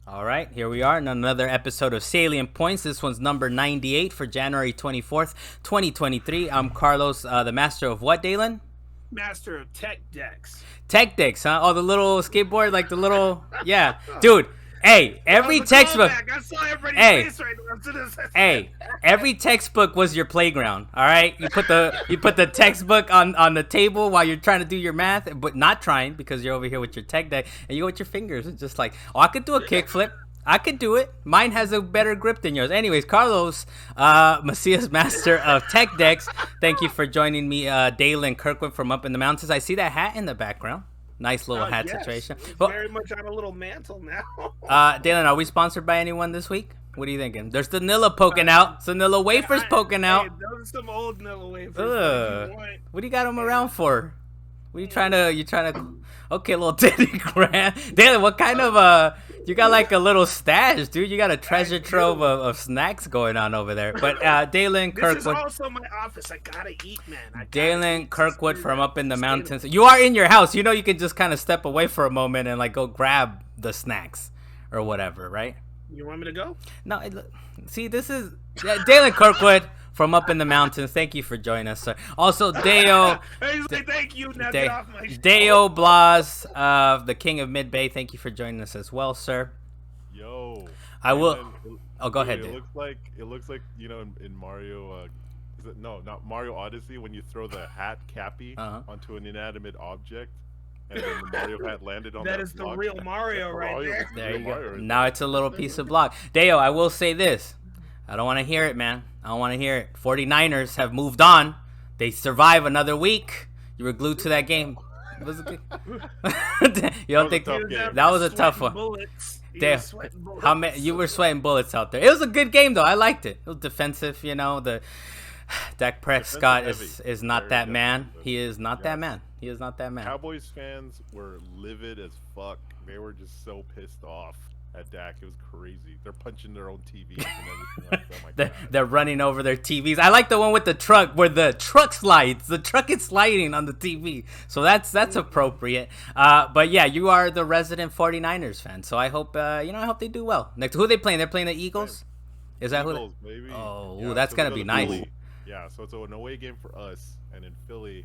All right, here we are in another episode of Salient Points. This one's number 98 for January 24th, 2023. I'm Carlos, the master of what, Dalan? Master of tech decks. Tech decks, huh? Oh, the little skateboard, like the little, yeah. Dude, hey, every textbook. I saw everybody's face right now. Hey, every textbook was your playground. All right, you put the textbook on the table while you're trying to do your math, but not trying because you're over here with your tech deck, and you go with your fingers. It's just like, oh, I could do a kickflip. I could do it. Mine has a better grip than yours. Anyways, Carlos, Macias, master of tech decks. Thank you for joining me, Dalan Kirkwood from up in the mountains. I see that hat in the background. Nice little hat situation. Well, very much on a little mantle now. Dalan, are we sponsored by anyone this week? What are you thinking? There's the Nilla poking out. Some Nilla wafers poking out. Those are some old Nilla wafers. What do you got them around for? What are you trying to? Okay, little Teddy Grant. Dalan, what kind of you got like a little stash, dude. You got a treasure trove of snacks going on over there. But Dalan Kirkwood. This is also my office. I gotta eat, man. Dalan Kirkwood from up in the mountains. You are in your house. You know you can just kind of step away for a moment and like go grab the snacks or whatever, right? You want me to go? No. See, this is Dalan Kirkwood from up in the mountains. Thank you for joining us, sir. Also, Deo. Thank you. Now get off my show. Deo Blas, the King of Mid Bay. Thank you for joining us as well, sir. Yo. I will. Go ahead. It looks like in Mario. Is it not Mario Odyssey when you throw the hat cappy onto an inanimate object. And then the Mario hat landed on that. That is the real Mario right there. There you go. Now it's a little piece of block. Deo, I will say this. I don't want to hear it, man. I don't want to hear it. 49ers have moved on. They survive another week. You were glued to that game. It was a good... You don't think that was a tough one? Damn. You were sweating bullets out there. It was a good game though. I liked it. It was defensive, The Dak Prescott is not that man. He is not that man. He is not that man. Cowboys fans were livid as fuck. They were just so pissed off at Dak. It was crazy. They're punching their own TVs and everything like that. Oh my God. They're running over their TVs. I like the one with the truck where the truck slides. The truck is sliding on the TV. So that's appropriate. But yeah, you are the resident 49ers fan. So I hope I hope they do well. Next, who are they playing? They're playing the Eagles? Is that Eagles, who? Baby. Oh, yeah, that's so going to be nice. Philly. Yeah, so it's an away game for us, and in Philly,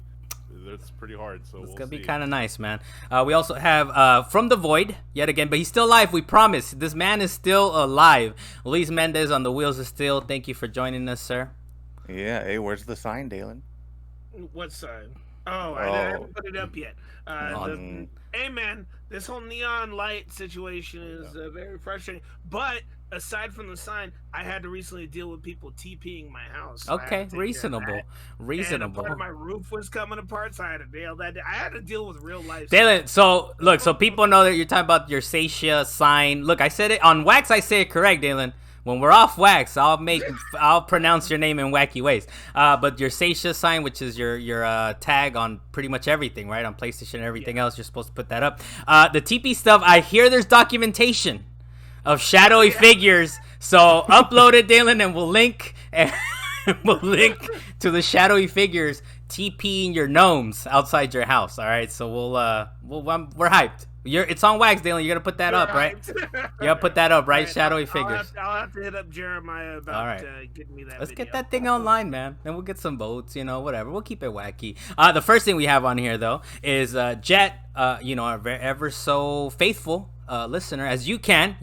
it's pretty hard. So it's gonna be kind of nice, man. We also have from the void yet again, but he's still alive. We promise. This man is still alive. Luis Mendez on the wheels of steel. Thank you for joining us, sir. Yeah. Hey, where's the sign, Dalan? What sign? Oh, I haven't put it up yet. Hey, man, this whole neon light situation is very frustrating. But aside from the sign, I had to recently deal with people TPing my house. So okay, reasonable. And part of my roof was coming apart, so I had to nail that. I had to deal with real life. Dalan, so look, so people know that you're talking about your Sasha sign. Look, I said it on wax. I say it correct, Dalan. When we're off wax, I'll pronounce your name in wacky ways. But your Sasha sign, which is your tag on pretty much everything, right? On PlayStation and everything else, you're supposed to put that up. The TP stuff, I hear there's documentation of shadowy figures. So upload it, Dalan, and we'll link to the shadowy figures TPing your gnomes outside your house. All right, so we're hyped. It's on wax, Dalan. You're gonna put that up, right? You gotta put that up, right? Shadowy figures. I'll have to hit up Jeremiah about getting me that. Let's video. get that thing online, man. And we'll get some votes, whatever. We'll keep it wacky. The first thing we have on here, though, is Jet. Our ever so faithful listener. As you can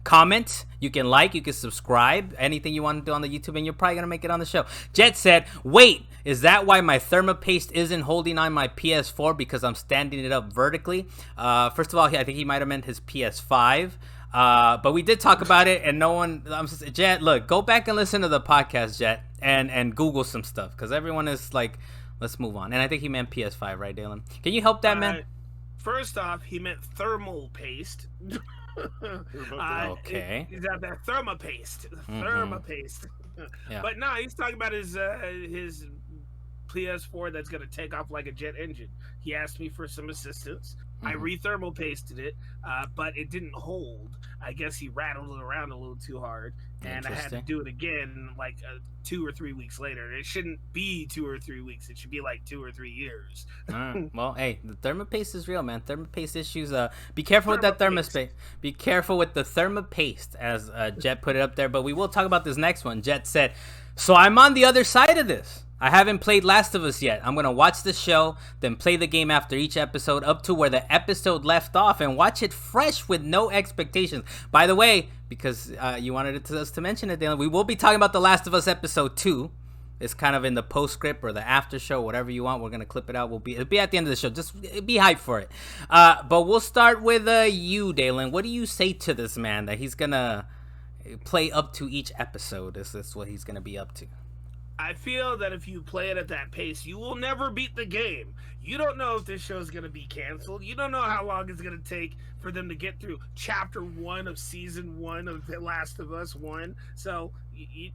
comment, you can like, you can subscribe, anything you want to do on the YouTube, and you're probably gonna make it on the show. Jet said, "Wait, is that why my thermopaste isn't holding on my PS4 because I'm standing it up vertically?" First of all, I think he might have meant his PS5. But we did talk about it, and no one. Jet, look, go back and listen to the podcast, Jet, and Google some stuff because everyone is like, let's move on. And I think he meant PS5, right, Dalan? Can you help that man? First off, he meant thermal paste. Okay. He's got that thermopaste. Thermopaste. Yeah. But no, he's talking about his PS4 that's gonna take off like a jet engine. He asked me for some assistance. I re-thermal pasted it, but it didn't hold. I guess he rattled it around a little too hard, and I had to do it again like 2 or 3 weeks later. It shouldn't be 2 or 3 weeks. It should be like 2 or 3 years. Well, hey, the thermopaste is real, man. Thermopaste issues. Be careful with that thermopaste. Be careful with the thermopaste, as Jet put it up there. But we will talk about this next one. Jet said, "So I'm on the other side of this. I haven't played Last of Us yet. I'm going to watch the show, then play the game after each episode up to where the episode left off and watch it fresh with no expectations." By the way, because you wanted us to mention it, Dylan, we will be talking about The Last of Us episode 2. It's kind of in the postscript or the after show, whatever you want. We're going to clip it out. It'll be at the end of the show. Just be hyped for it. But we'll start with you, Dalan. What do you say to this man that he's going to play up to each episode? Is this what he's going to be up to? I feel that if you play it at that pace, you will never beat the game. You don't know if this show is going to be canceled. You don't know how long it's going to take for them to get through chapter 1 of season 1 of The Last of Us 1. So you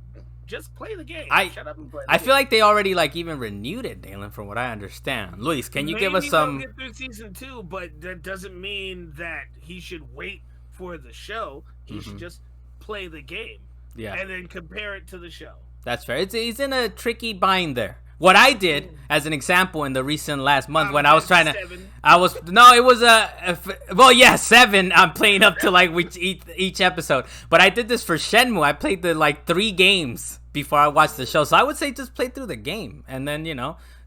just play the game. Shut up and play the game. I feel like they already even renewed it, Dalan, from what I understand. Luis, can you give us some... Maybe get through season 2, but that doesn't mean that he should wait for the show. He should just play the game. Yeah. And then compare it to the show. That's fair. He's in a tricky bind there. What I did, as an example, in the recent last month, when I was trying to, 7. It was 7. I'm playing up to each episode, but I did this for Shenmue. I played the 3 games before I watched the show, so I would say just play through the game and then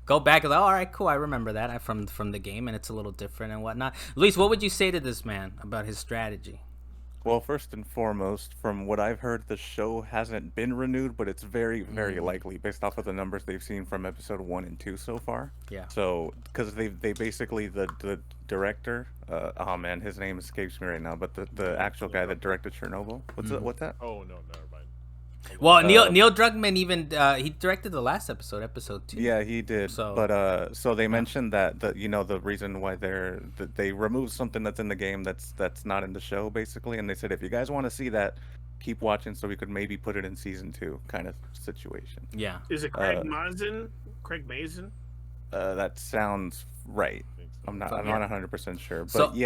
go back and all right, cool, I remember that from the game, and it's a little different and whatnot. Luis, what would you say to this man about his strategy? Well, first and foremost, from what I've heard, the show hasn't been renewed, but it's very, very likely based off of the numbers they've seen from episode 1 and 2 so far. Yeah. So, because they basically, the director, oh man, his name escapes me right now, but the actual guy that directed Chernobyl, what's that? Oh, no, never mind. Well, Neil Druckmann even he directed the last episode 2. Yeah, he did. So they mentioned that the reason why they removed something that's in the game that's not in the show, basically, and they said if you guys want to see that, keep watching so we could maybe put it in season 2 kind of situation. Yeah. Is it Craig Mazin? Craig Mazin? That sounds right. I'm not 100% sure, but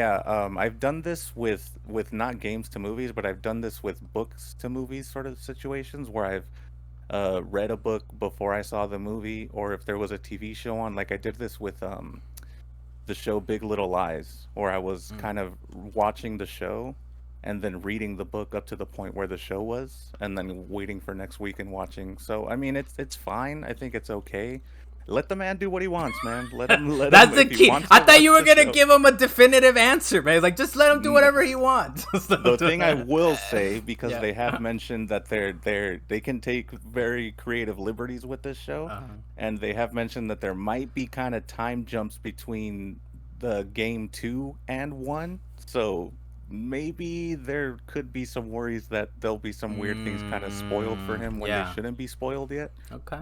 I've done this with not games to movies, but I've done this with books to movies sort of situations where I've read a book before I saw the movie, or if there was a TV show on, like I did this with the show Big Little Lies, where I was kind of watching the show and then reading the book up to the point where the show was, and then waiting for next week and watching. So I mean, it's fine. I think it's okay. Let the man do what he wants, man. Let him. That's the key. I thought you were gonna give him a definitive answer, man. Like, just let him do whatever he wants. The thing I will say, because they have mentioned that they can take very creative liberties with this show, and they have mentioned that there might be kind of time jumps between the game 2 and 1. So maybe there could be some worries that there'll be some weird things kind of spoiled for him when they shouldn't be spoiled yet. Okay.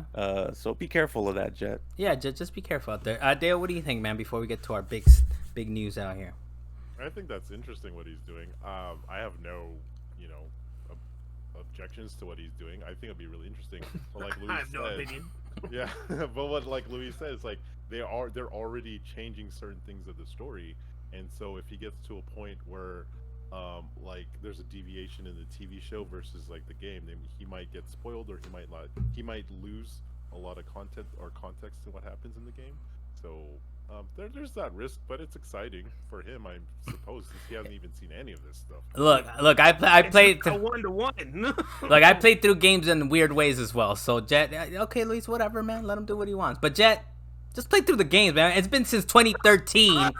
So be careful of that, Jet. Yeah, Jet, just be careful out there. Dale, what do you think, man, before we get to our big news out here? I think that's interesting what he's doing. I have no, objections to what he's doing. I think it'd be really interesting. But like Louis I have no opinion. Yeah, but what like Louis says, like they're already changing certain things of the story. And so if he gets to a point where like there's a deviation in the TV show versus like the game, then he might get spoiled, or he might lose a lot of content or context to what happens in the game. So there's that risk, but it's exciting for him, I suppose, since he hasn't even seen any of this stuff. Look, I played a 1-to-1. Look, I played through games in weird ways as well. So Jet, okay, Luis, whatever, man, let him do what he wants. But Jet, just play through the games, man. It's been since 2013.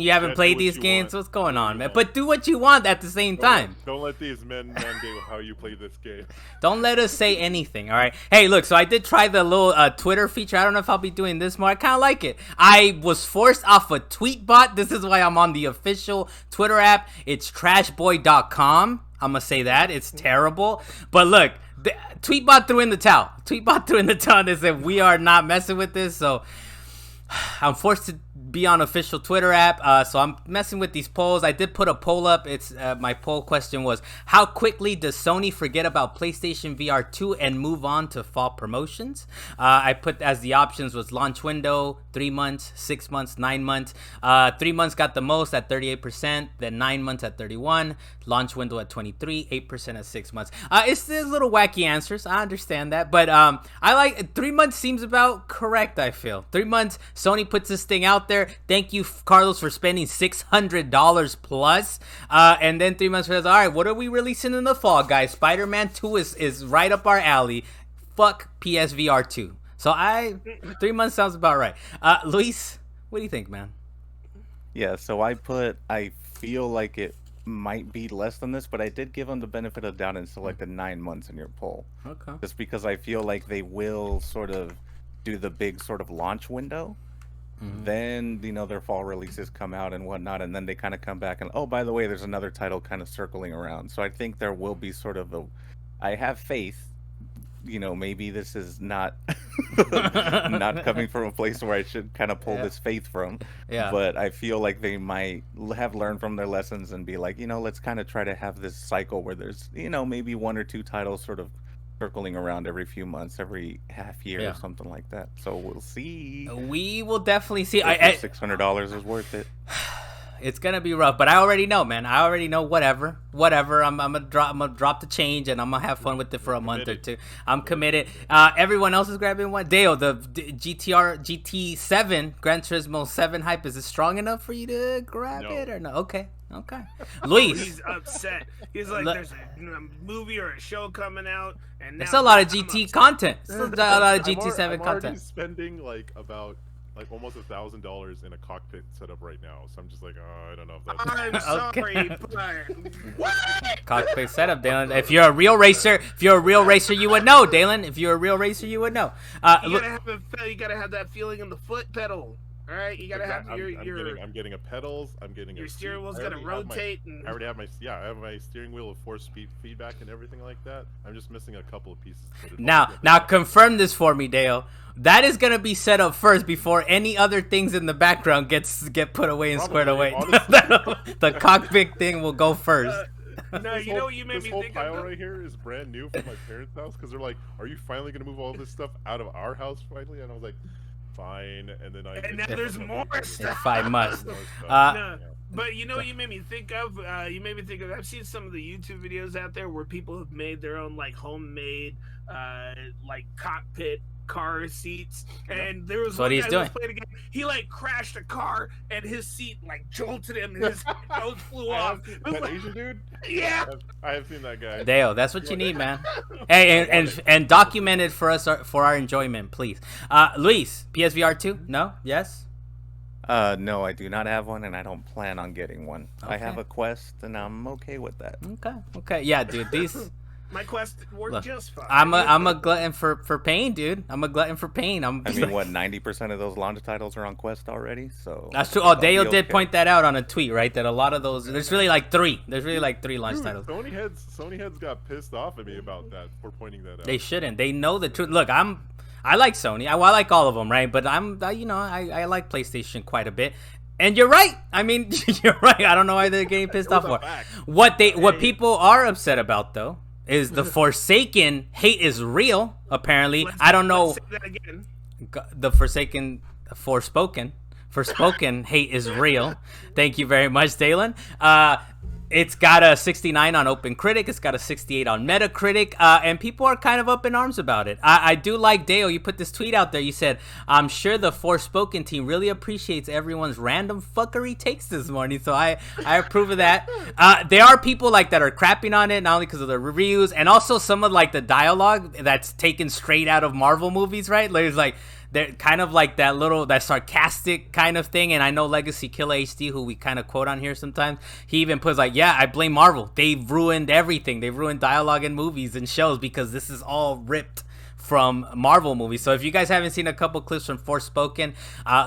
You haven't played these games. What's going on, man? But do what you want at the same time. Don't let these men mandate how you play this game. Don't let us say anything, all right? Hey, look, so I did try the little Twitter feature. I don't know if I'll be doing this more. I kind of like it. I was forced off a tweet bot. This is why I'm on the official Twitter app. It's trashboy.com. I'm going to say that. It's terrible. But look, the Tweetbot threw in the towel. They said, we are not messing with this. So I'm forced to be on official Twitter app. So I'm messing with these polls. I did put a poll up. It's my poll question was, how quickly does Sony forget about PlayStation VR2 and move on to fall promotions? I put as the options was launch window, 3 months, 6 months, 9 months. 3 months got the most at 38%, then 9 months at 31%, launch window at 23%, 8% at 6 months. It's a little wacky answers. I understand that, but I like 3 months seems about correct. I feel 3 months. Sony puts this thing out there. Thank you, Carlos, for spending $600 plus. And then 3 months says, all right, what are we releasing in the fall, guys? Spider-Man 2 is right up our alley. Fuck PSVR 2. So 3 months sounds about right. Luis, what do you think, man? Yeah, so I feel like it might be less than this, but I did give them the benefit of the doubt and selected 9 months in your poll. Okay. Just because I feel like they will sort of do the big sort of launch window. Mm-hmm. Then, their fall releases come out and whatnot, and then they kind of come back and, oh, by the way, there's another title kind of circling around. So I think there will be sort of I have faith. Maybe this is not not coming from a place where I should kind of pull this faith from. Yeah. But I feel like they might have learned from their lessons and be like, let's kind of try to have this cycle where there's, maybe 1 or 2 titles sort of circling around every few months, every half year or something like that. So we'll see. We will definitely see. $600 is worth it. It's gonna be rough, but I already know, man. I already know. Whatever. I'm gonna drop the change, and I'm gonna have fun with it for a month or two. I'm committed. Everyone else is grabbing one. Dale, the GT7 Gran Turismo 7 hype, is it strong enough for you to grab it or no? Okay. Luis, he's upset. He's like, there's a movie or a show coming out, and now it's a lot of GT content. It's a lot of GT7 I'm content. already spending about almost $1,000 in a cockpit setup right now, so I'm just like, I don't know if that's. I'm sorry, but what? Cockpit setup, Dalan. If you're a real racer, you would know, Dalan. If you're a real racer, you would know. You gotta have that feeling in the foot pedal. All right, you gotta have I'm getting a pedals. I'm getting your steering wheel's gonna rotate. I already have I have my steering wheel with force feedback and everything like that. I'm just missing a couple of pieces. Now confirm this for me, Dale. That is gonna be set up first before any other things in the background get put away and squared away. The cockpit thing will go first. No, you know what you made me think of? This whole pile right here is brand new from my parents' house because they're like, "Are you finally gonna move all this stuff out of our house finally?" And I was like, fine, and then now there's more stuff. 5 months. But you know what you made me think of? I've seen some of the YouTube videos out there where people have made their own homemade cockpit car seats, and there was one guy who was playing a game. He crashed a car, and his seat jolted him, and his nose flew off. That Asian dude? Yeah, I have seen that guy. Dale, that's what you need, man. Hey, and document it for us for our enjoyment, please. Luis, PSVR 2? No? Yes? No, I do not have one, and I don't plan on getting one. Okay. I have a Quest, and I'm okay with that. Okay. Yeah, dude, these. My Quest worked just fine. I'm a glutton for pain, dude. I'm a glutton for pain. I mean, what, 90% of those launch titles are on Quest already? So that's true. Oh, Dale did point that out on a tweet, right? That a lot of those, there's really 3. There's really 3 launch titles. Sony heads got pissed off at me about that for pointing that out. They shouldn't. They know the truth. Look, I like Sony. I like all of them, right? But I like PlayStation quite a bit. And you're right. I mean, you're right. I don't know why they're getting pissed off for. What people are upset about though is the Forsaken hate is real. Apparently, I don't know. Say that again. The Forspoken hate is real. Thank you very much, Dalan. It's got a 69 on OpenCritic. It's got a 68 on Metacritic. And people are kind of up in arms about it. I do like, Dale, you put this tweet out there. You said, I'm sure the Forspoken team really appreciates everyone's random fuckery takes this morning. So I approve of that. There are people that are crapping on it, not only because of the reviews, and also some of the dialogue that's taken straight out of Marvel movies, right? There's they're kind of that sarcastic kind of thing. And I know Legacy Killer HD, who we kind of quote on here sometimes, he even puts yeah, I blame Marvel. They've ruined everything. They've ruined dialogue in movies and shows because this is all ripped from Marvel movies. So if you guys haven't seen a couple clips from Forspoken,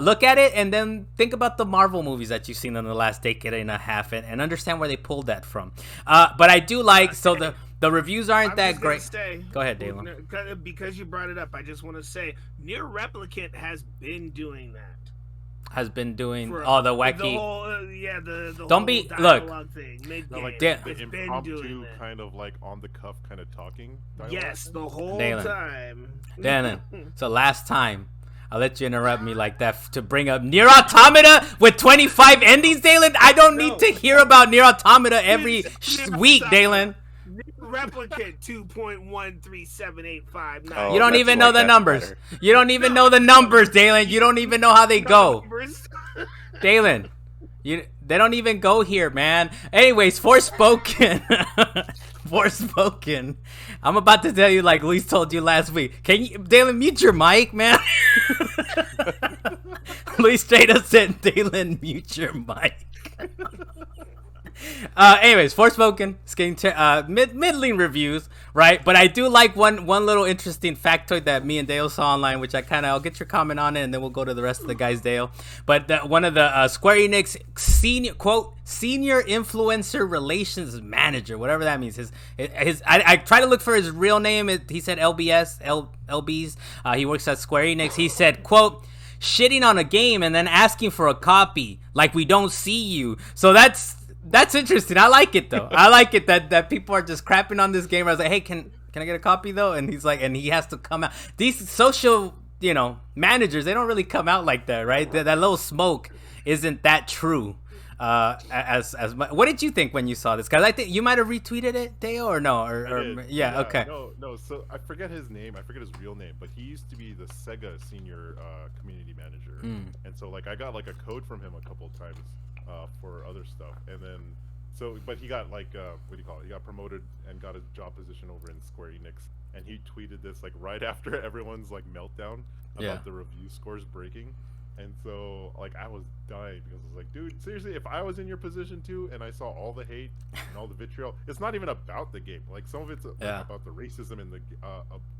look at it and then think about the Marvel movies that you've seen in the last decade and a half and understand where they pulled that from. But I do the reviews aren't that great. Go ahead, Dalan. Because you brought it up, I just want to say Near Replicant has been doing that. has been doing all the wacky. The whole, the Don't whole be dialogue thing. Like the impromptu kind of like on the cuff kind of talking. Yes, the whole Dalan. time. Dalan, so last time I'll let you interrupt me like that to bring up Nier Automata with 25 endings, Dalan. I don't need to hear about Nier Automata every week, Dalan. Replicant 2.137859. You don't even know the numbers. You don't even know the numbers, Dalan. You don't even know how they go. Dalan, they don't even go here, man. Anyways, Forspoken. Forspoken. I'm about to tell you like Luis told you last week. Can you, Dalan, mute your mic, man? Luis straight up said, Dalan, mute your mic. Anyways, Forspoken, it's getting middling reviews, right? But I do like one little interesting factoid that me and Dale saw online, which I'll get your comment on it, and then we'll go to the rest of the guys, Dale. But one of the Square Enix senior influencer relations manager, whatever that means. I tried to look for his real name. He said LBs. He works at Square Enix. He said, quote, shitting on a game and then asking for a copy, like we don't see you. So that's interesting. I like it though. I like it that people are just crapping on this game. I was like, hey, can I get a copy though? And he's like, and he has to come out. These social, managers, they don't really come out like that, right? That little smoke isn't that true. As much. What did you think when you saw this? Because I think you might have retweeted it, Deo, or no? Yeah, okay. No. So I forget his name. I forget his real name, but he used to be the Sega senior community manager, and so like I got like a code from him a couple of times for other stuff, and then but he got like what do you call it? He got promoted and got a job position over in Square Enix, and he tweeted this like right after everyone's like meltdown about the review scores breaking. And so, like, I was dying because I was like, dude, seriously, if I was in your position too, and I saw all the hate and all the vitriol, it's not even about the game. Like, some of it's about the racism and the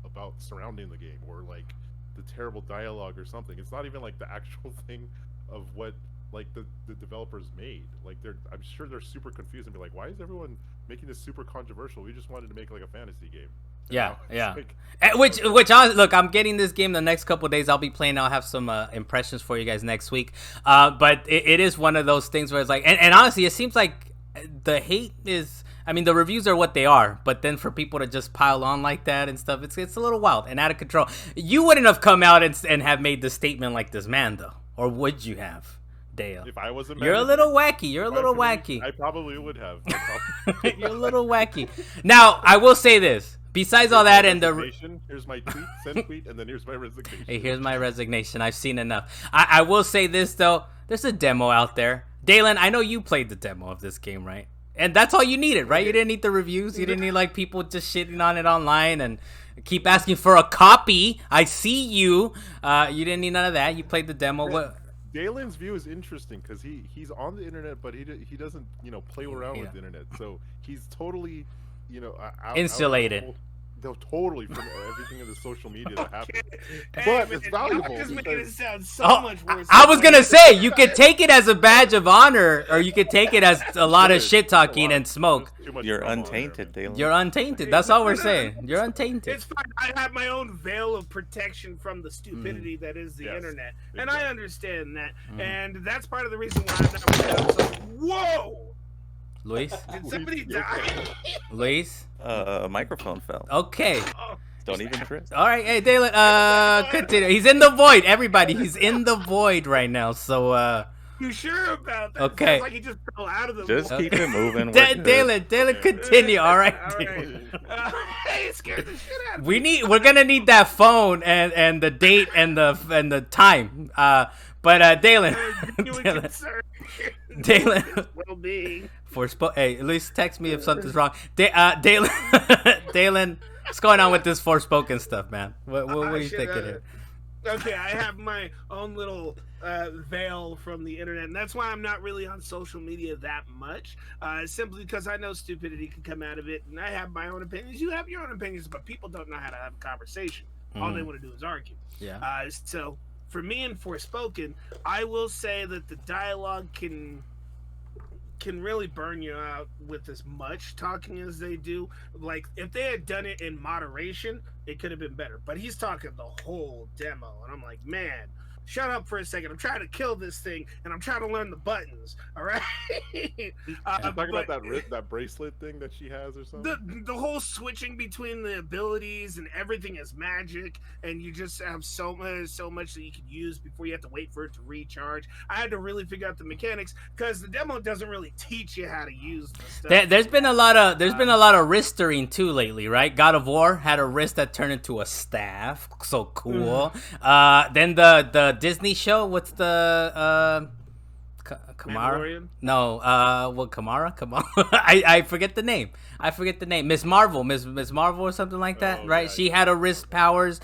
about surrounding the game, or like the terrible dialogue or something. It's not even like the actual thing of what like the developers made. Like, I'm sure they're super confused and be like, why is everyone making this super controversial? We just wanted to make like a fantasy game. Yeah. Which look, I'm getting this game the next couple of days. I'll be playing. I'll have some impressions for you guys next week. But it is one of those things where it's like, and honestly, it seems like the hate is, I mean, the reviews are what they are, but then for people to just pile on like that and stuff, it's a little wild and out of control. You wouldn't have come out and have made the statement like this man, though, or would you have? Dale. If I was a man, you're a little wacky. You're a little wacky. I probably would have. You're a little wacky. Now, I will say this. Besides all that, and here's my tweet, send tweet, and then here's my resignation. Hey, here's my resignation. I've seen enough. I will say this though. There's a demo out there. Dalan, I know you played the demo of this game, right? And that's all you needed, right? You didn't need the reviews. You didn't need like people just shitting on it online and keep asking for a copy. I see you. You didn't need none of that. You played the demo. What? Dalan's view is interesting because he's on the internet, but he doesn't play around with the internet. So he's totally insulated. Totally from everything in the social media that happens. But it's valuable. Just making it sound so much worse. I was gonna say you could take it as a badge of honor, or you could take it as a lot of shit talking and smoke. You're untainted, Dalan. You're untainted. That's all we're saying. You're untainted. It's fine. I have my own veil of protection from the stupidity that is the internet, and I understand that, and that's part of the reason why I'm not. So, whoa. Luis? Did somebody die? Luis? A microphone fell. Okay. Don't even trip. All right, hey, Dalan, continue. He's in the void, everybody. He's in the void right now, so, You sure about that? Okay. Sounds like he just fell out of the Just void. keep it moving. Dalan, continue, all right? Hey, it scared the shit out of me. We're gonna need that phone and the date and the time. But Dalan, Dalan, well-being. Hey, at least text me if something's wrong. Dalan, what's going on with this Forspoken stuff, man? What are you thinking here? Okay, I have my own little veil from the internet, and that's why I'm not really on social media that much. Simply because I know stupidity can come out of it, and I have my own opinions. You have your own opinions, but people don't know how to have a conversation. All they want to do is argue. Yeah. So for me and Forspoken, I will say that the dialogue can really burn you out with as much talking as they do. Like, if they had done it in moderation, it could have been better. But he's talking the whole demo, and I'm like, man, shut up for a second. I'm trying to kill this thing, and I'm trying to learn the buttons. All right. Talking about that bracelet thing that she has or something. The whole switching between the abilities and everything is magic, and you just have so much that you can use before you have to wait for it to recharge. I had to really figure out the mechanics because the demo doesn't really teach you how to use the stuff. There's been a lot of wristering too lately, right? God of War had a wrist that turned into a staff, so cool. Then the Disney show, what's the Kamara? No, Kamara? I forget the name. Miss Marvel, Miss Marvel or something like that, right? Yeah, she had a wrist powers.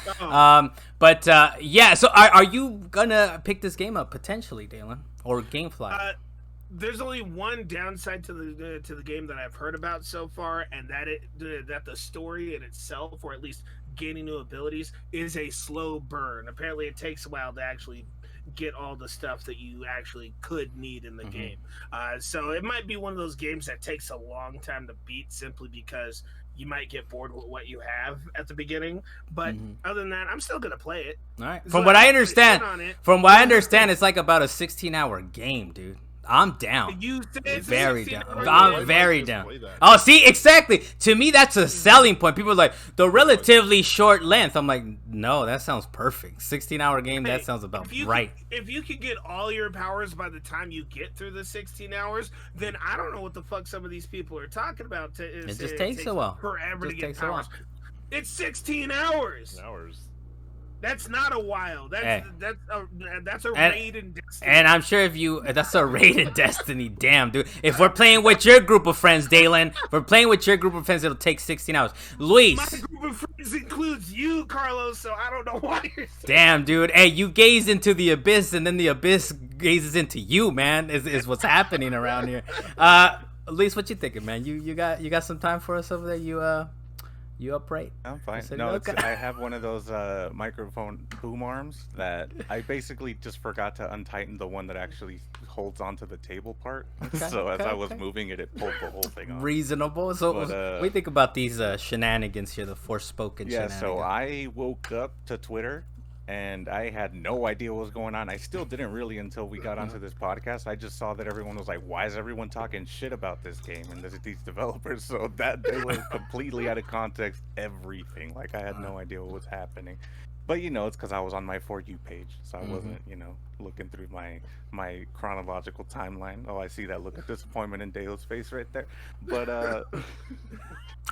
But yeah. So are you gonna pick this game up potentially, Dalan, or GameFly? There's only one downside to the game that I've heard about so far, and that the story in itself, or at least gaining new abilities, is a slow burn. Apparently, it takes a while to actually get all the stuff that you actually could need in the game. So it might be one of those games that takes a long time to beat, simply because you might get bored with what you have at the beginning. But other than that, I'm still gonna play it. All right. From what I understand, it's like about a 16-hour game, dude. I'm down. Very down. I'm very down. Oh, see, exactly. To me, that's a selling point. People are like, the relatively short length. I'm like, no, that sounds perfect. 16-hour game, that sounds about right. If you could get all your powers by the time you get through the 16 hours, then I don't know what the fuck some of these people are talking about. It just takes a while. Forever to get powers. It's 16 hours. That's not a while. That's a raid in Destiny. And I'm sure that's a raid in Destiny. Damn, dude. If we're playing with your group of friends, Dalan, it'll take 16 hours. Luis. My group of friends includes you, Carlos, so I don't know why you're saying. Damn, dude. Hey, you gaze into the abyss, and then the abyss gazes into you, man, is what's happening around here. Luis, what you thinking, man? You got some time for us over there? You upright? I'm fine. No, I have one of those microphone boom arms that I basically just forgot to untighten the one that actually holds onto the table part. So as I was moving it pulled the whole thing off. Reasonable. So what do you think about these shenanigans here, the Forspoken shenanigans? Yeah, so I woke up to Twitter, and I had no idea what was going on. I still didn't really until we got onto this podcast. I just saw that everyone was like, why is everyone talking shit about this game and these developers? So that they were completely out of context, everything. Like, I had no idea what was happening. But, it's because I was on my For You page. So I wasn't, looking through my chronological timeline. Oh, I see that look of disappointment in Dale's face right there. But,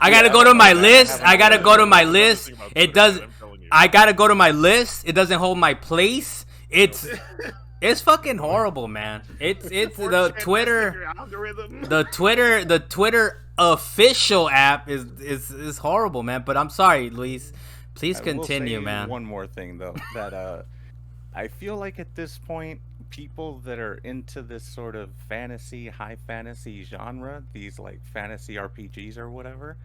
I gotta go to my list. I gotta go to my list. It doesn't. I gotta go to my list. It doesn't hold my place. It's fucking horrible, man. It's the Twitter official app is horrible, man. But I'm sorry, Luis. Please continue, man. One more thing though, that I feel like at this point, people that are into this sort of high fantasy genre, these like fantasy RPGs or whatever,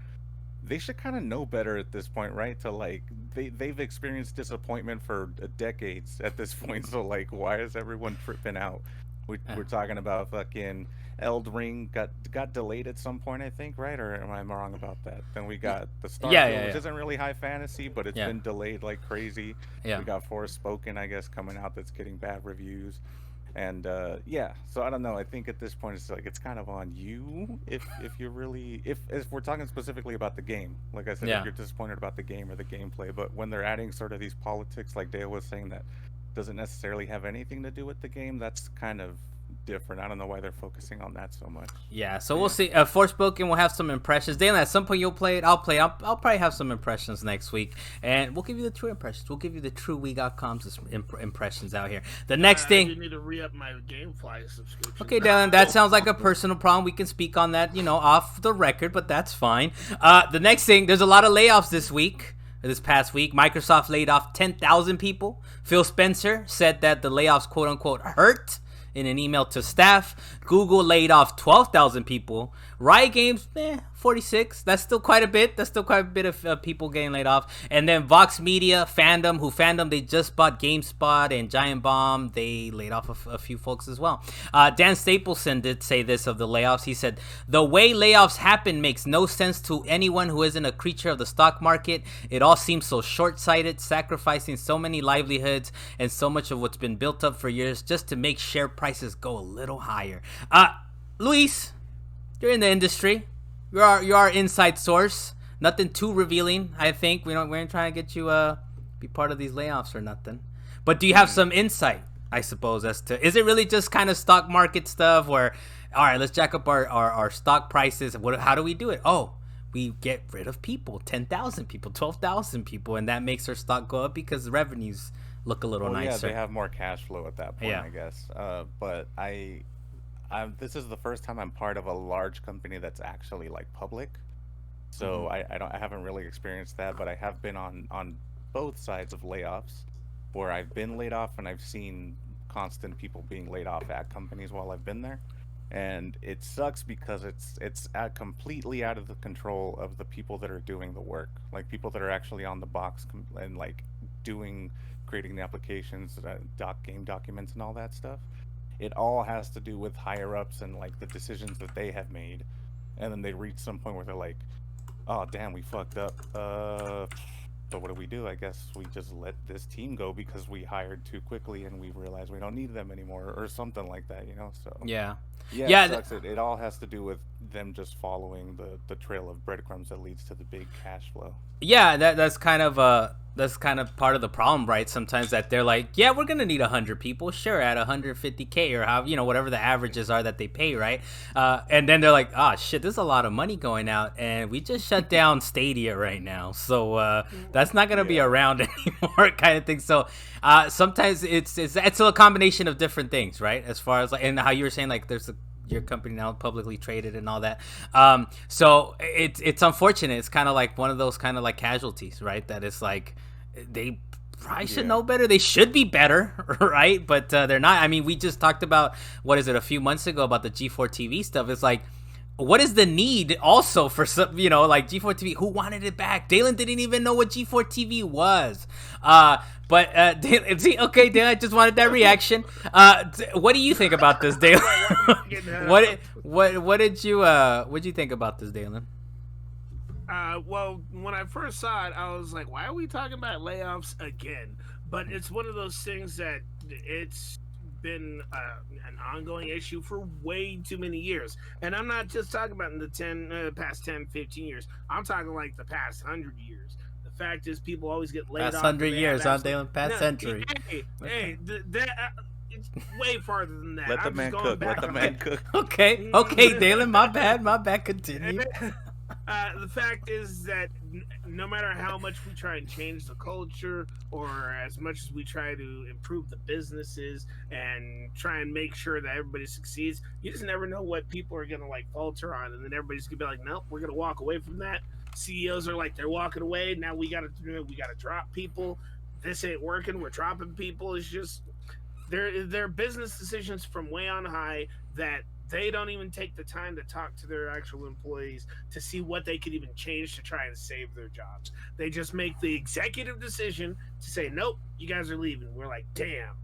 they should kind of know better at this point, right? To like, they've experienced disappointment for decades at this point. So like, why is everyone tripping out? We're talking about fucking Elden Ring got delayed at some point, I think, right? Or am I wrong about that? Then we got the Starfield, which isn't really high fantasy, but it's been delayed like crazy. We got Forspoken, I guess, coming out that's getting bad reviews. And so I don't know. I think at this point it's kind of on you if you're really if we're talking specifically about the game. Like I said, if you're disappointed about the game or the gameplay, but when they're adding sort of these politics, like Dale was saying, that doesn't necessarily have anything to do with the game, that's kind of different. I don't know why they're focusing on that so much. Yeah, so we'll see. Forspoken will have some impressions. Dalen, at some point you'll play it. I'll play. I'll probably have some impressions next week, and we'll give you the true impressions. We'll give you the true We.com's impressions out here. The next thing. You need to re-up my GameFly subscription. Okay, Dalen, that sounds like a personal problem. We can speak on that, off the record, but that's fine. The next thing, there's a lot of layoffs this past week. Microsoft laid off 10,000 people. Phil Spencer said that the layoffs, quote unquote, hurt in an email to staff. Google laid off 12,000 people. Riot Games, 46. That's still quite a bit. That's still quite a bit of people getting laid off. And then Vox Media, Fandom, they just bought GameSpot and Giant Bomb. They laid off a few folks as well. Dan Stapleson did say this of the layoffs. He said, the way layoffs happen makes no sense to anyone who isn't a creature of the stock market. It all seems so short-sighted, sacrificing so many livelihoods and so much of what's been built up for years just to make share prices go a little higher. Luis, you're in the industry. You're our inside source. Nothing too revealing, I think. We ain't trying to get you be part of these layoffs or nothing. But do you have some insight, I suppose, as to, is it really just kind of stock market stuff where, all right, let's jack up our stock prices. How do we do it? Oh, we get rid of people, 10,000 people, 12,000 people, and that makes our stock go up because the revenues look a little nicer. Yeah, they have more cash flow at that point, I guess. But this is the first time I'm part of a large company that's actually like public. So I haven't really experienced that, but I have been on both sides of layoffs, where I've been laid off and I've seen constant people being laid off at companies while I've been there. And it sucks because it's completely out of the control of the people that are doing the work, like people that are actually on the box and like creating the applications, game documents and all that stuff. It all has to do with higher ups and like the decisions that they have made, and then they reach some point where they're like, oh damn, we fucked up, so what do we do? I guess we just let this team go because we hired too quickly and we realized we don't need them anymore, or something like that, So yeah, it sucks. It all has to do with them just following the trail of breadcrumbs that leads to the big cash flow. Yeah, that's kind of part of the problem, right? Sometimes that they're like, yeah, we're gonna need 100 people, sure, at 150K or how, whatever the averages are that they pay, right? And then they're like, oh shit, there's a lot of money going out, and we just shut down Stadia right now, so that's not gonna be around anymore, kind of thing. So sometimes it's a combination of different things, right? As far as like, and how you were saying, like, there's your company now publicly traded and all that. So it's unfortunate. It's kind of like one of those kind of like casualties, right? That it's like they probably should know better. They should be better, right? But they're not. I mean, we just talked about, what is it, a few months ago about the G4 TV stuff. It's like, what is the need also for some, like G4 TV? Who wanted it back? Dalan didn't even know what G4 TV was. But okay, Dalan, I just wanted that reaction. What do you think about this, Dalan? What did you think about this, Dalan? Well, when I first saw it, I was like, why are we talking about layoffs again? But it's one of those things that it's been an ongoing issue for way too many years. And I'm not just talking about in the past 10, 15 years. I'm talking like the past 100 years. The fact is, people always get laid off. Past 100 years, aren't they? Past century. Hey, it's way farther than that. Let the man cook. Okay, Dalan, my bad. Continue. The fact is that no matter how much we try and change the culture, or as much as we try to improve the businesses and try and make sure that everybody succeeds, you just never know what people are gonna like falter on, and then everybody's gonna be like, nope, we're gonna walk away from that. CEOs are like, they're walking away. Now we gotta drop people. This ain't working. We're dropping people. It's just they're business decisions from way on high that they don't even take the time to talk to their actual employees to see what they could even change to try and save their jobs. They just make the executive decision to say, nope, you guys are leaving. We're like, damn.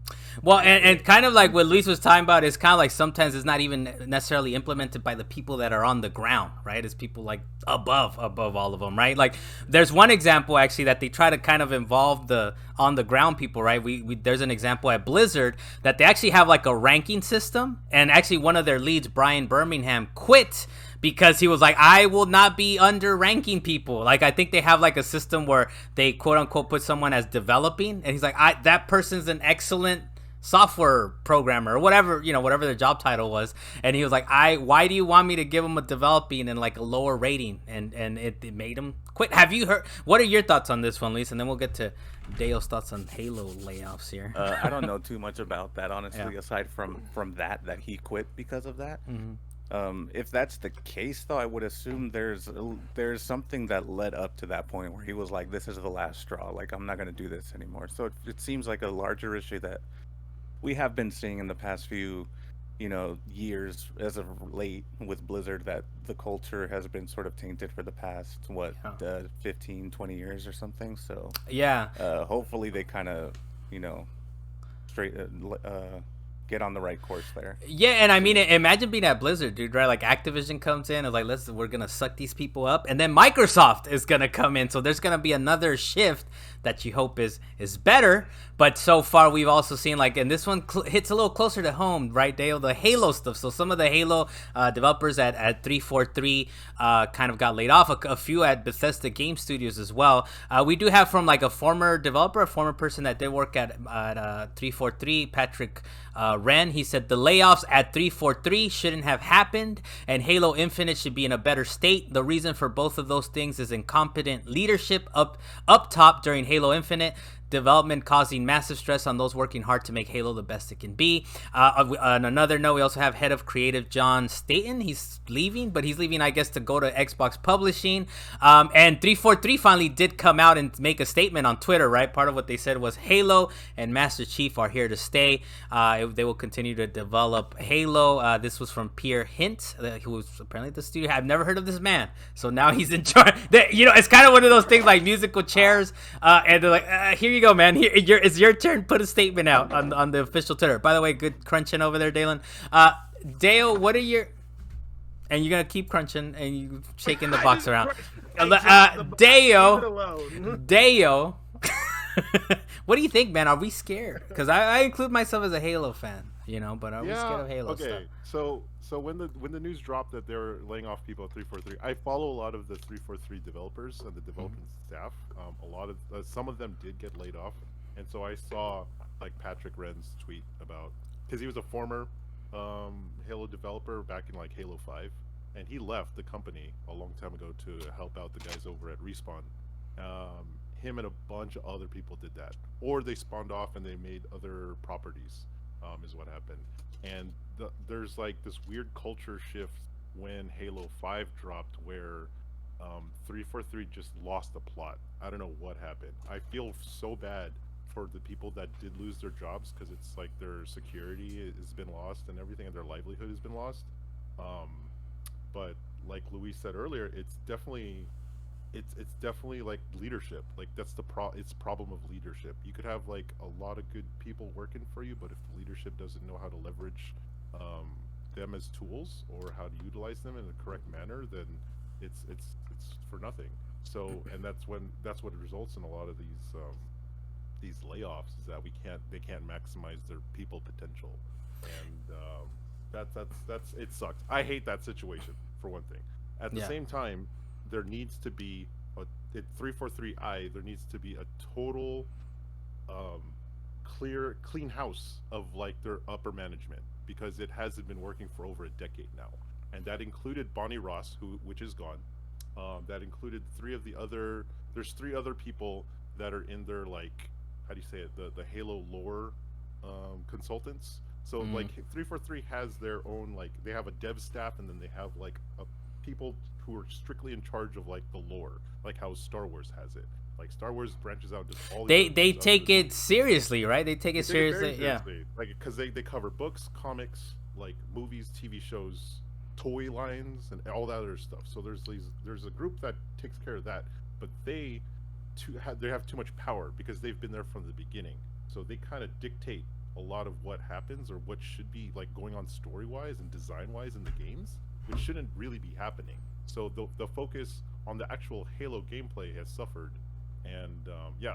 Well, and kind of like what Luis was talking about is kind of like sometimes it's not even necessarily implemented by the people that are on the ground, right? It's people like above all of them, right? Like there's one example actually that they try to kind of involve the on the ground people, right? There's an example at Blizzard that they actually have like a ranking system, and actually one of their leads, Brian Birmingham, quit because he was like, I will not be under ranking people. Like, I think they have like a system where they quote unquote put someone as developing, and he's like, that person's an excellent software programmer or whatever, whatever their job title was. And he was like, why do you want me to give him a developing and like a lower rating? And it made him quit. Have you heard, what are your thoughts on this one, Lisa? And then we'll get to Dale's thoughts on Halo layoffs here. I don't know too much about that, honestly, aside from that he quit because of that. Mm-hmm. If that's the case, though, I would assume there's something that led up to that point where he was like, this is the last straw. Like, I'm not going to do this anymore. So it seems like a larger issue that we have been seeing in the past few years as of late with Blizzard that the culture has been sort of tainted for the past 15, 20 years or something. So yeah, hopefully they kind of straight get on the right course there. Yeah, and I mean, imagine being at Blizzard, dude, right? Like Activision comes in and like, we're gonna suck these people up, and then Microsoft is gonna come in, so there's gonna be another shift that you hope is better. But so far, we've also seen like, and this one hits a little closer to home, right, Dale? The Halo stuff. So some of the Halo developers at 343 kind of got laid off. A few at Bethesda Game Studios as well. We do have from like a former developer, a former person that did work at 343, Patrick Wren. He said the layoffs at 343 shouldn't have happened, and Halo Infinite should be in a better state. The reason for both of those things is incompetent leadership up top during Halo Infinite. Development causing massive stress on those working hard to make Halo the best it can be. On another note, we also have head of creative John Staten. He's leaving, but he's leaving, I guess, to go to Xbox Publishing. And 343 finally did come out and make a statement on Twitter, right? Part of what they said was Halo and Master Chief are here to stay. They will continue to develop Halo. This was from Pierre Hint, who was apparently the studio. I've never heard of this man. So now he's in charge. It's kind of one of those things like musical chairs. And they're like, here you go, man. It's your turn. Put a statement out on the official Twitter. By the way, good crunching over there, Dalan. Dale, what are your... And you're going to keep crunching and you shaking the box around. Deo. What do you think, man? Are we scared? Because I include myself as a Halo fan, but are we scared of Halo stuff? So when the news dropped that they're laying off people at 343, I follow a lot of the 343 developers and the development staff. Some of them did get laid off, and so I saw like Patrick Wren's tweet about, because he was a former Halo developer back in like Halo 5, and he left the company a long time ago to help out the guys over at Respawn. Him and a bunch of other people did that, or they spawned off and they made other properties, is what happened. And there's like this weird culture shift when Halo 5 dropped where 343 just lost the plot. I don't know what happened. I feel so bad for the people that did lose their jobs, because it's like their security has been lost and everything, and their livelihood has been lost. But like Luis said earlier, it's definitely like leadership. Like that's it's problem of leadership. You could have like a lot of good people working for you, but if the leadership doesn't know how to leverage them as tools or how to utilize them in a correct manner, then it's for nothing. So, and that's what results in a lot of these layoffs, is that they can't maximize their people potential, and that's it sucks. I hate that situation for one thing. At the same time, there needs to be at 343i, there needs to be a total clean house of like their upper management, because it hasn't been working for over a decade now, and that included Bonnie Ross, which is gone. That included there's three other people that are in their, like, how do you say it, the Halo lore consultants. So like 343 has their own, like, they have a dev staff, and then they have like people who are strictly in charge of like the lore, like how Star Wars has it. Like Star Wars branches out just all. They take it seriously, right? They take it seriously, yeah. Like, because they cover books, comics, like movies, TV shows, toy lines, and all that other stuff. So there's a group that takes care of that, but they have too much power because they've been there from the beginning. So they kind of dictate a lot of what happens or what should be like going on story wise and design wise in the games, which shouldn't really be happening. So the focus on the actual Halo gameplay has suffered. And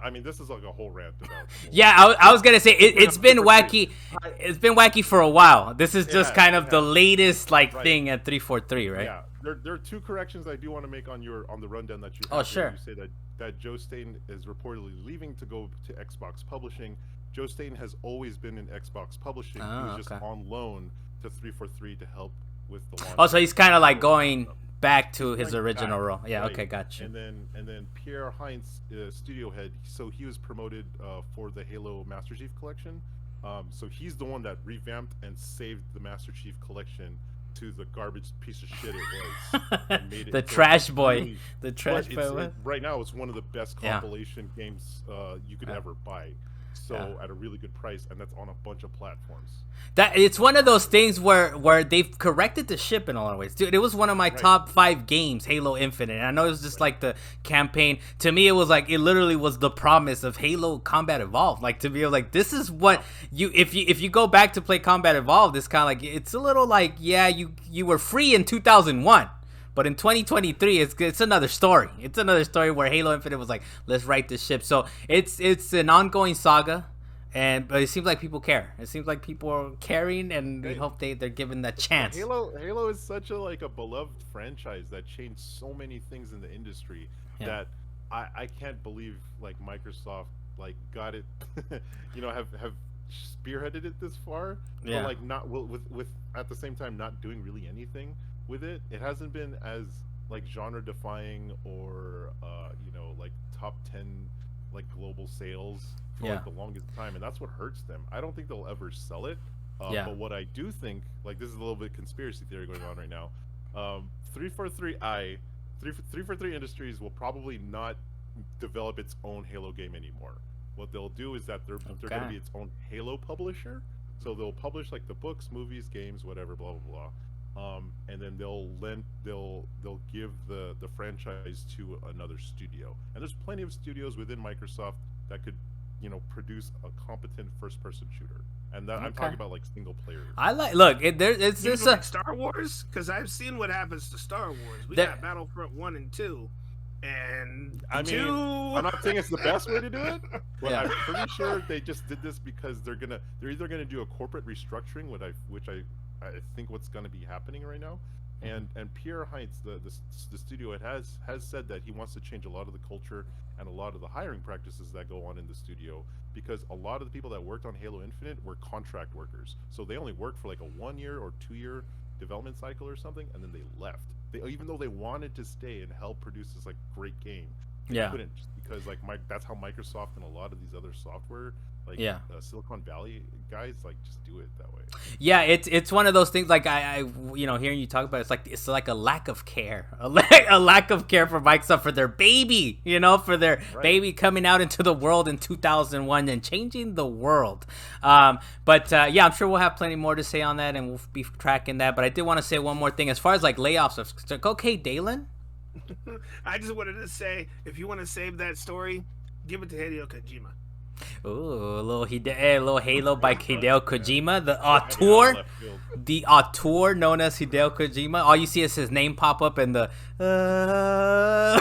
I mean, this is like a whole rant about. I was gonna say it's been wacky. It's been wacky for a while. This is just kind of the latest thing at 343, right? Yeah, there are two corrections I do want to make on the rundown that you have. Oh, sure. You say that Joe Staten is reportedly leaving to go to Xbox Publishing. Joe Staten has always been in Xbox Publishing. He was just on loan to 343 to help with the launch. Oh, so he's kind of like going back to his original role. Yeah, right. Okay, gotcha. And then Pierre Heinz, studio head, so he was promoted for the Halo Master Chief Collection. So he's the one that revamped and saved the Master Chief Collection to the garbage piece of shit it was. And made it the trash boy. The trash boy. Right now, it's one of the best compilation games you could ever buy. so at a really good price, and that's on a bunch of platforms. That it's one of those things where they've corrected the ship in a lot of ways, dude. It was one of my top 5 games, Halo Infinite. And I know it was just like the campaign. To me, it was like it literally was the promise of Halo Combat Evolved. Like to me, it was like this is what you if you go back to play Combat Evolved, it's kind of like it's a little like you were free in 2001. But in 2023, it's another story. It's another story where Halo Infinite was like, let's right this ship. So it's an ongoing saga, but it seems like people care. It seems like people are caring, and we hope they're given that chance. Halo is such a beloved franchise that changed so many things in the industry that I can't believe like Microsoft like got it, have spearheaded it this far, but like not with at the same time not doing really anything with it. It hasn't been as like genre defying or like top 10 like global sales for like the longest time, and that's what hurts them. I don't think they'll ever sell it, but what I do think, like this is a little bit conspiracy theory going on right now, 343 Industries will probably not develop its own Halo game anymore. What they'll do is that they're going to be its own Halo publisher, so they'll publish like the books, movies, games, whatever, blah blah blah. And then they'll give the franchise to another studio, and there's plenty of studios within Microsoft that could produce a competent first-person shooter, and that I'm talking about like single player. I like it's this like Star Wars, because I've seen what happens to Star Wars. We got Battlefront 1 and 2, and I'm not saying it's the best way to do it, but I'm pretty sure they just did this because they're either gonna do a corporate restructuring, which I think what's going to be happening right now, and Pierre Heinz, the studio, has said that he wants to change a lot of the culture and a lot of the hiring practices that go on in the studio, because a lot of the people that worked on Halo Infinite were contract workers, so they only worked for like a 1-year or 2-year development cycle or something, and then they left. Even though they wanted to stay and help produce this like great game, they couldn't, just because like that's how Microsoft and a lot of these other software like Silicon Valley guys like just do it that way. Yeah, it's one of those things like I hearing you talk about it's like a lack of care, a lack of care for Microsoft, for their baby, for their baby coming out into the world in 2001 and changing the world. But I'm sure we'll have plenty more to say on that, and we'll be tracking that. But I did want to say one more thing as far as like layoffs. It's like, okay, Dalan. I just wanted to say, if you want to save that story, give it to Hideo Kojima. Ooh, a little Halo by Hideo Kojima, the auteur known as Hideo Kojima. All you see is his name pop up in the. I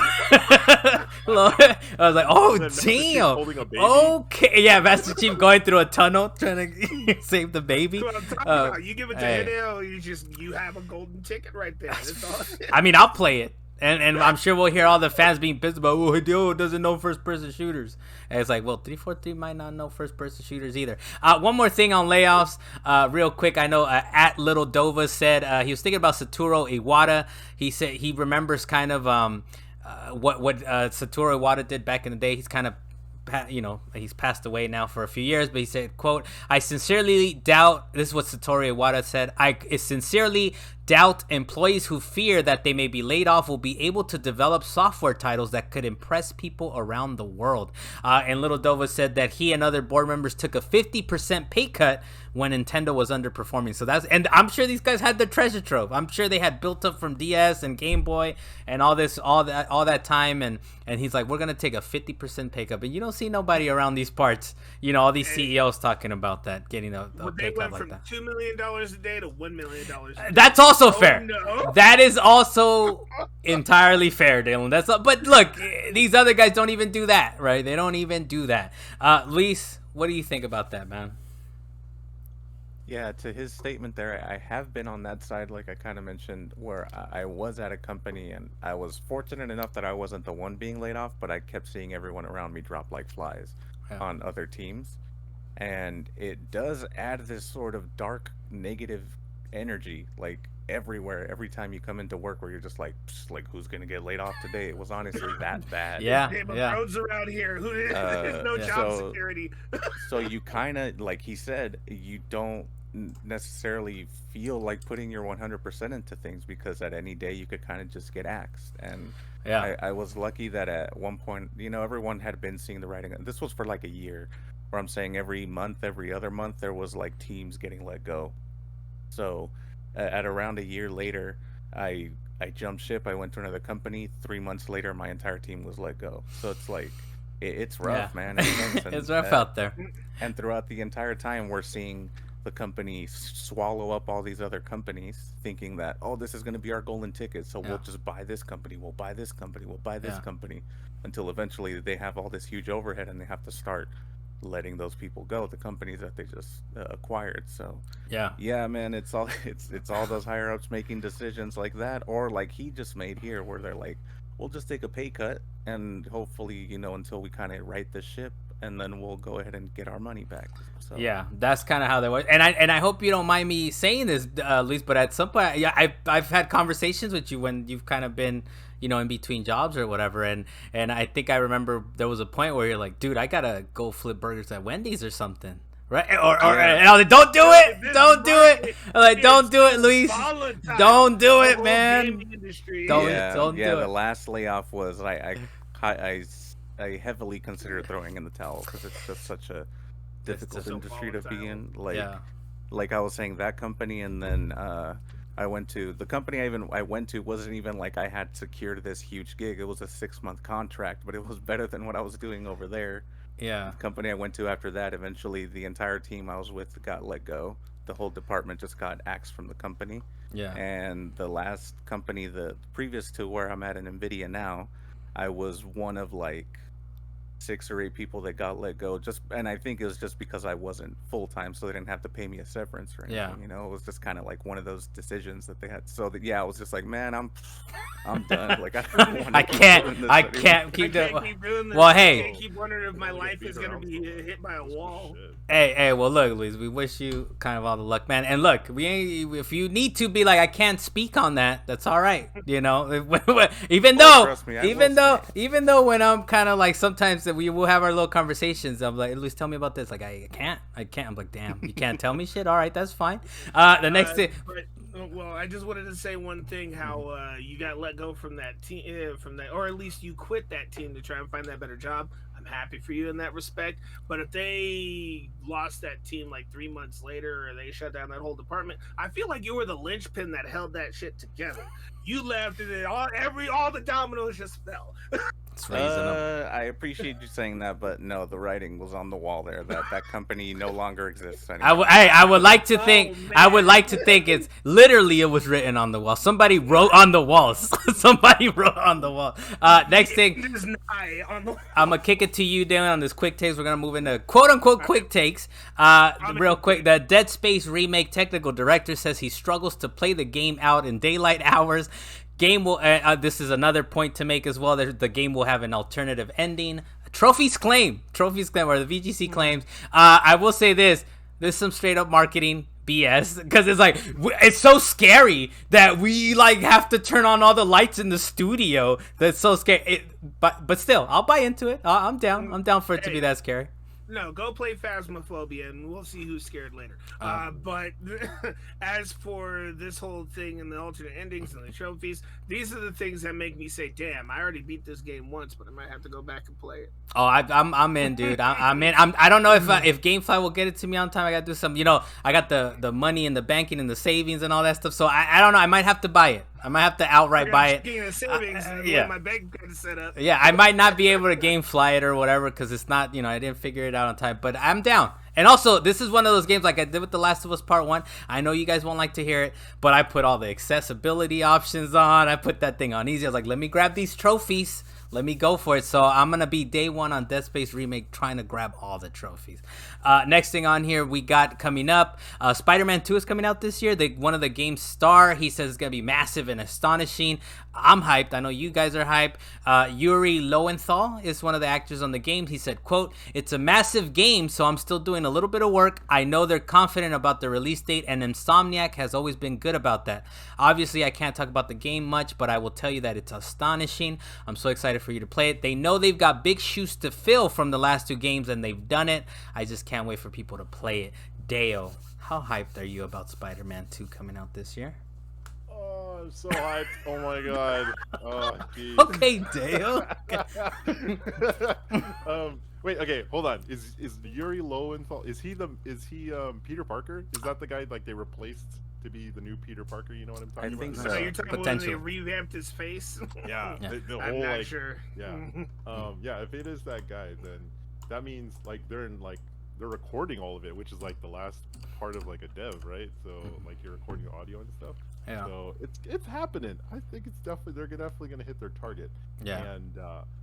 was like, oh damn. Okay, yeah, Master Chief going through a tunnel trying to save the baby. That's what I'm talking about. You give it to Hideo, you have a golden ticket right there. That's all. I mean, I'll play it. And I'm sure we'll hear all the fans being pissed about, Hideo doesn't know first-person shooters. And it's like, well, 343 might not know first-person shooters either. One more thing on layoffs, real quick. I know at Little Dova said he was thinking about Satoru Iwata. He said he remembers kind of what Satoru Iwata did back in the day. He's kind of he's passed away now for a few years, but he said, quote, I sincerely doubt, this is what Satoru Iwata said, I sincerely doubt employees who fear that they may be laid off will be able to develop software titles that could impress people around the world. And Little Dova said that he and other board members took a 50% pay cut when Nintendo was underperforming. So and I'm sure these guys had the treasure trove. I'm sure they had built up from DS and Game Boy and all that time, and he's like, we're gonna take a 50% pay cut. But you don't see nobody around these parts, all these CEOs talking about that, getting a pay cut like that. $2 million a day to $1 million a day. That's also fair. No. That is also entirely fair, Dylan. But look, these other guys don't even do that, right? They don't even do that. Luis, what do you think about that, man? Yeah, to his statement there, I have been on that side, like I kind of mentioned, where I was at a company and I was fortunate enough that I wasn't the one being laid off, but I kept seeing everyone around me drop like flies on other teams. And it does add this sort of dark, negative energy, like everywhere, every time you come into work, where you're just like who's gonna get laid off today? It was honestly that bad. Roads around here. There's no job security. So you kind of, like he said, you don't necessarily feel like putting your 100% into things, because at any day you could kind of just get axed. And I was lucky that at one point, everyone had been seeing the writing. This was for like a year. where I'm saying every month, every other month, there was like teams getting let go. So at around a year later, I I jumped ship. I went to another company. 3 months later, my entire team was let go. So it's like it's Yeah. rough, man. It stinks. It's rough out there. And throughout the entire time, we're seeing the company swallow up all these other companies, thinking that, oh, this is going to be our golden ticket. So Yeah. we'll just buy this company. We'll buy this company. We'll buy this Yeah. company, until eventually they have all this huge overhead and they have to start letting those people go, the companies that they just acquired. So Yeah. yeah, man, it's all it's all those higher ups making decisions like that, or like he just made here, where they're like, we'll just take a pay cut and hopefully, until we kind of right the ship, and then we'll go ahead and get our money back. So Yeah, that's kind of how they work. And I hope you don't mind me saying this, Luis, but at some point, yeah, I've had conversations with you when you've kind of been, in between jobs or whatever, and I think I remember there was a point where you're like, dude, I gotta go flip burgers at Wendy's or something. Right? Or and I was like, don't do it, don't do it. I'm like, don't do it, Luis. Don't do it, man. Don't do the it. last layoff was I heavily considered throwing in the towel, because it's just such a difficult so industry to be in. Yeah. Like I was saying, that company, and then I went to the company I went to wasn't even like I had secured this huge gig. It was a 6-month contract, but it was better than what I was doing over there. Yeah. The company I went to after that, eventually the entire team I was with got let go. The whole department just got axed from the company. Yeah. And the last company, the previous to where I'm at in NVIDIA now, I was one of like 6 or 8 people that got let go, and I think it was just because I wasn't full time, so they didn't have to pay me a severance or anything. Yeah. It was just kind of like one of those decisions that they had. So that, yeah, I was just like, man, I'm done. Like I can't keep doing this. Well, I hey, keep wondering if my life is gonna be hit by a wall. hey, well, look, Luis, we wish you kind of all the luck, man. And look, if you need to be like, I can't speak on that, that's all right. Even though when I'm kind of like, sometimes that we will have our little conversations, I'm like, Luis, tell me about this. Like, I can't. I'm like, damn, you can't tell me shit. All right, that's fine. The next thing. Well, I just wanted to say one thing: how you got let go from that team, or at least you quit that team to try and find that better job. I'm happy for you in that respect. But if they lost that team like 3 months later, or they shut down that whole department, I feel like you were the linchpin that held that shit together. You left, and all the dominoes just fell. It's reasonable. I appreciate you saying that, but no, the writing was on the wall there. That company no longer exists anymore. I would like to think. I would like to think it's literally it was written on the wall. Somebody wrote on the walls. Somebody wrote on the wall. Next thing, I'm gonna kick it to you, Dalan, on this quick takes. We're gonna move into quote unquote quick takes. Real quick, the Dead Space remake technical director says he struggles to play the game out in daylight hours. Game will. This is another point to make as well. The game will have an alternative ending. Trophies claim, or the VGC claims. I will say this: there's some straight up marketing BS, because it's like, it's so scary that we like have to turn on all the lights in the studio. That's so scary. But still, I'll buy into it. I'm down. I'm down for it to be that scary. No, go play Phasmophobia, and we'll see who's scared later. But as for this whole thing and the alternate endings and the trophies, these are the things that make me say, "Damn, I already beat this game once, but I might have to go back and play it." Oh, I'm in, dude. I'm in. I don't know if GameFly will get it to me on time. I gotta do some. I got the money and the banking and the savings and all that stuff. So I don't know. I might have to buy it. I might have to outright buy it. Yeah, my bank account is set up. Yeah, I might not be able to GameFly it or whatever, because it's not. I didn't figure it out on time. But I'm down. And also, this is one of those games like I did with The Last of Us Part 1. I know you guys won't like to hear it, but I put all the accessibility options on. I put that thing on easy. I was like, let me grab these trophies. Let me go for it. So I'm going to be day one on Dead Space Remake trying to grab all the trophies. Next thing on here we got coming up, Spider-Man 2 is coming out this year. One of the game's star, he says it's going to be massive and astonishing. I'm hyped. I know you guys are hyped. Yuri Lowenthal is one of the actors on the game. He said, quote, "It's a massive game, so I'm still doing a little bit of work. I know they're confident about the release date, and Insomniac has always been good about that. Obviously, I can't talk about the game much, but I will tell you that it's astonishing. I'm so excited for you to play it. They know they've got big shoes to fill from the last 2 games, and they've done it. I just can't wait for people to play it." Dale, how hyped are you about Spider-Man 2 coming out this year? I'm so hyped. Oh my god. Oh, jeez. Okay, Dale. Wait, okay, hold on. Is Yuri Lowenthal? Is he Peter Parker? Is that the guy like they replaced to be the new Peter Parker? You know what I'm talking about? I think So so. you're talking about when they revamped his face? Yeah, Yeah. the I'm whole not like, sure. yeah, yeah. If it is that guy, then that means like they're recording all of it, which is like the last part of like a dev, right? So like you're recording the audio and stuff. Yeah. So it's happening. I think it's they're definitely gonna hit their target. Yeah. And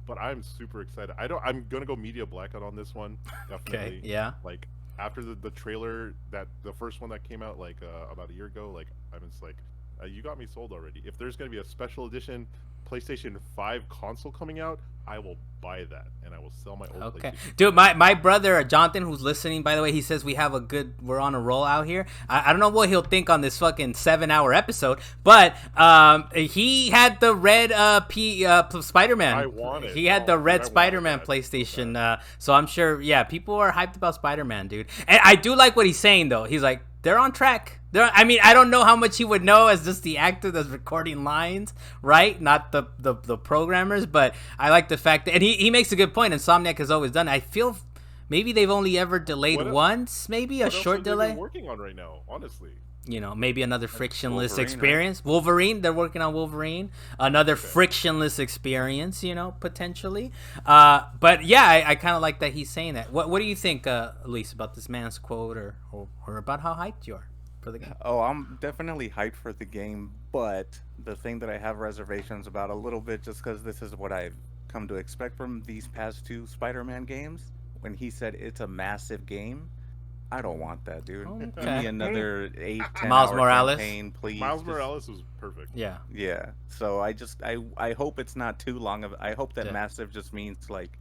but I'm super excited. I'm gonna go media blackout on this one. Definitely. Okay. Yeah. Like after the trailer the first one that came out like about a year ago, like I'm just like you got me sold already. If there's gonna be a special edition PlayStation 5 console coming out, I will buy that and I will sell my old Okay, PlayStation. dude, my brother Jonathan, who's listening, by the way, he says we're on a roll out here. I don't know what he'll think on this fucking 7-hour episode, but he had the red Spider-Man. I want it. He had the red Spider-Man that. PlayStation. So I'm sure, yeah, people are hyped about Spider-Man, dude. And I do like what he's saying though. He's like, they're on track. I mean, I don't know how much he would know as just the actor that's recording lines, right? Not the programmers, but I like the fact that, and he makes a good point. Insomniac has always done it. I feel maybe they've only ever delayed once, maybe a short delay. Working on right now, honestly. You know, maybe another frictionless Wolverine, experience. Right? Wolverine, they're working on Wolverine. Another frictionless experience, you know, potentially. But yeah, I kind of like that he's saying that. What do you think, Elise, about this man's quote or about how hyped you are for the game? Oh, I'm definitely hyped for the game, but the thing that I have reservations about a little bit, just because this is what I've come to expect from these past two Spider-Man games, when he said it's a massive game, I don't want that, dude. Okay. Give me another 8-10 Miles hour Morales? campaign, please. Miles Morales was perfect. Yeah. Yeah. So I hope it's not too long of. I hope that Yeah. massive just means like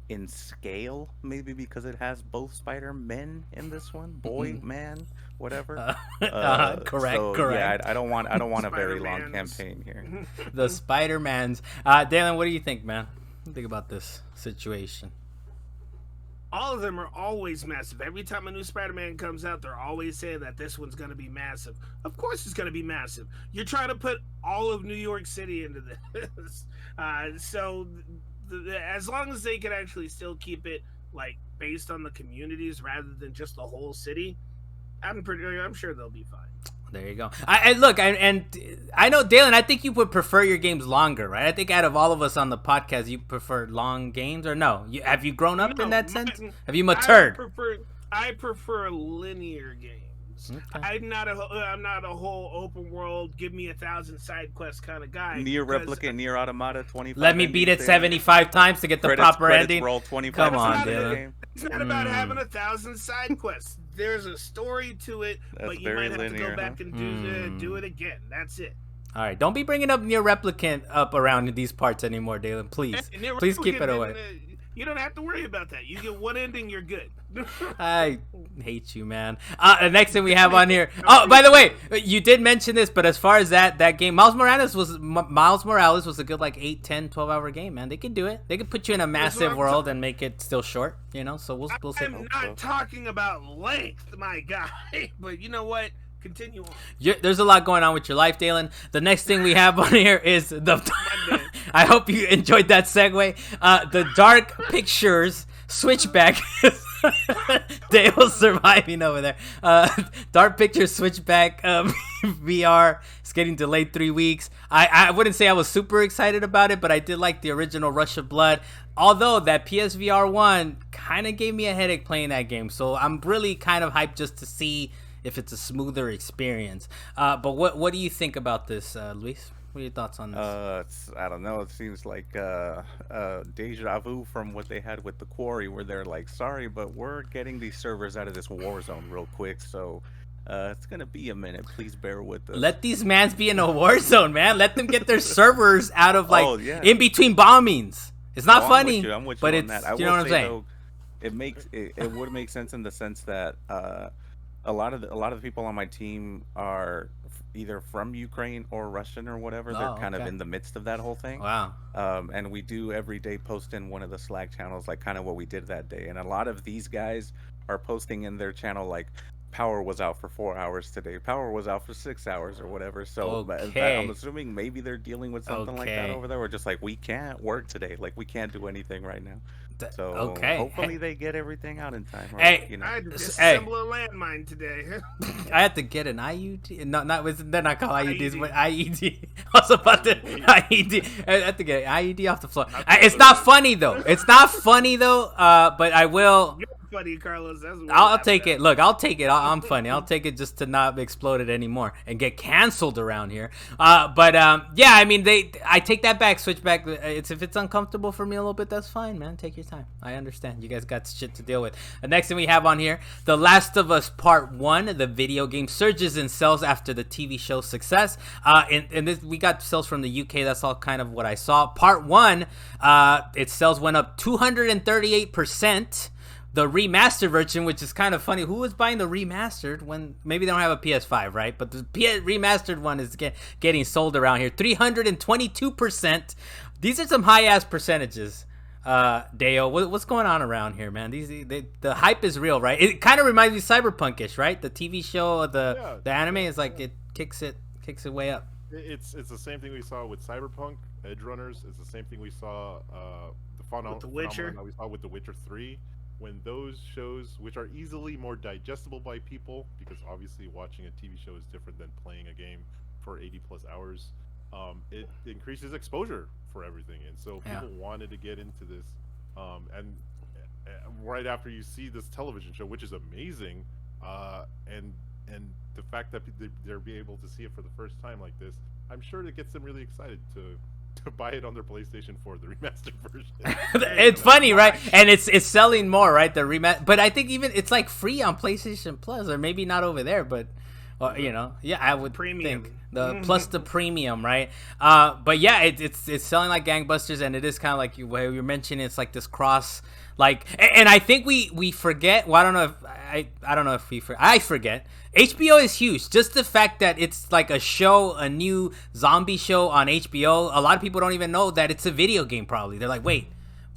in scale, maybe because it has both Spider-Men in this one, boy, man, whatever. Correct. So, correct. Yeah, I don't want a very long Spider-Mans. campaign here. The Spider-Mans. Dalan, what do you think, man? What do you think about this situation? All of them are always massive. Every time a new Spider-Man comes out, they're always saying that this one's going to be massive. Of course it's going to be massive. You're trying to put all of New York City into this. So as long as they can actually still keep it like based on the communities rather than just the whole city, I'm sure they'll be fine. There you go. I know, Dalan, I think you would prefer your games longer, right? I think out of all of us on the podcast, you prefer long games, or no? Have you grown up in that sense? Have you matured? I prefer linear games. Okay. I'm not a whole open world, give me 1,000 side quests kind of guy. Nier Replicant, Nier Automata, 25. Let me beat it 75 times to get the proper ending. Roll 25. Come on, Dalan. It's not about having 1,000 side quests. There's a story to it, but you might have to go back and do it again. That's it. All right, don't be bringing up Nier Replicant up around these parts anymore, Dalan. Please, please keep it away. You don't have to worry about that. You get one ending, you're good. I hate you, man. The next thing we have on here. Oh, by the way, you did mention this, but as far as that game, Miles Morales was a good like 8, 10, 12-hour game, man. They could do it. They could put you in a massive world and make it still short, you know. So we'll see. I'm not talking about length, my guy. But you know what? Continue on. There's a lot going on with your life, Dalan. The next thing we have on here is the. I hope you enjoyed that segue. The Dark Pictures Switchback. Dale's surviving over there. Dark Pictures Switchback VR. It's getting delayed 3 weeks. I wouldn't say I was super excited about it, but I did like the original Rush of Blood. Although that PSVR 1 kind of gave me a headache playing that game. So I'm really kind of hyped just to see if it's a smoother experience. But what do you think about this, Luis? What are your thoughts on this? I don't know. It seems like deja vu from what they had with the Quarry, where they're like, sorry, but we're getting these servers out of this war zone real quick, so it's gonna be a minute. Please bear with us. Let these mans be in a war zone, man. Let them get their servers out of in between bombings. It's not funny, I'm with you but on it's that. you know what I'm saying. Though, it would make sense in the sense that a lot of the people on my team are either from Ukraine or Russian or whatever. They're kind of in the midst of that whole thing. Wow. And we do every day post in one of the Slack channels, like kind of what we did that day. And a lot of these guys are posting in their channel like, power was out for 4 hours today. Power was out for 6 hours or whatever. So I'm assuming maybe they're dealing with something like that over there. We're just like, we can't work today. Like, we can't do anything right now. So hopefully they get everything out in time. Or, I had to disassemble a landmine today. I had to get an IUD. They're not called IUDs, but IED. I was about to IED. I had to get an IED off the floor. It's not funny though. But I will. You're funny, Carlos. I'll take it. Look, I'll take it. I'm funny. I'll take it just to not explode it anymore and get canceled around here. Yeah, I mean, I take that back. Switchback. If it's uncomfortable for me a little bit, that's fine, man. Take your time. I understand. You guys got shit to deal with. The next thing we have on here, The Last of Us Part 1, the video game surges in sales after the TV show's success. And this, we got sales from the UK. That's all kind of what I saw. Part 1, its sales went up 238%. The remastered version, which is kind of funny. Who was buying the remastered when maybe they don't have a PS5, right? But the remastered one is getting sold around here. 322%. These are some high-ass percentages. Deo, what's going on around here, man? The hype is real, right? It kind of reminds me of Cyberpunk-ish, right? The TV show, the anime is like it kicks it way up. It's the same thing we saw with Cyberpunk, Edge Runners. It's the same thing we saw with The Witcher. We saw with The Witcher 3. When those shows, which are easily more digestible by people, because obviously watching a TV show is different than playing a game for 80 plus hours, it increases exposure for everything, and so people wanted to get into this. And right after you see this television show, which is amazing, and the fact that they're be able to see it for the first time like this, I'm sure it gets them really excited to buy it on their PlayStation 4, the remastered version. It's funny, right? And it's selling more, right? The remaster, but I think even it's like free on PlayStation Plus, or maybe not over there, but I would think plus the premium, right? But yeah, it's selling like gangbusters, and it is kind of like you mentioned. It's like this cross, like, and I think we forget. Well, I don't know if I forget. HBO is huge. Just the fact that it's like a new zombie show on HBO. A lot of people don't even know that it's a video game. Probably they're like, wait,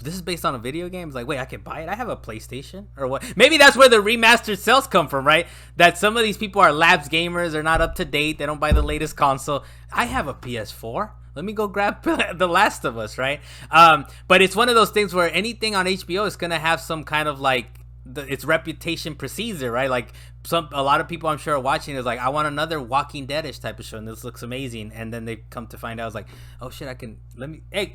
this is based on a video game. It's like, wait, I can buy it. I have a PlayStation or what? Maybe that's where the remastered sales come from, right? That some of these people are lapsed gamers. They're not up to date. They don't buy the latest console. I have a PS4. Let me go grab The Last of Us, right? But it's one of those things where anything on HBO is gonna have some kind of like its reputation precedes it, right? Like a lot of people I'm sure are watching is like, I want another Walking Dead-ish type of show, and this looks amazing. And then they come to find out, it's like, oh shit,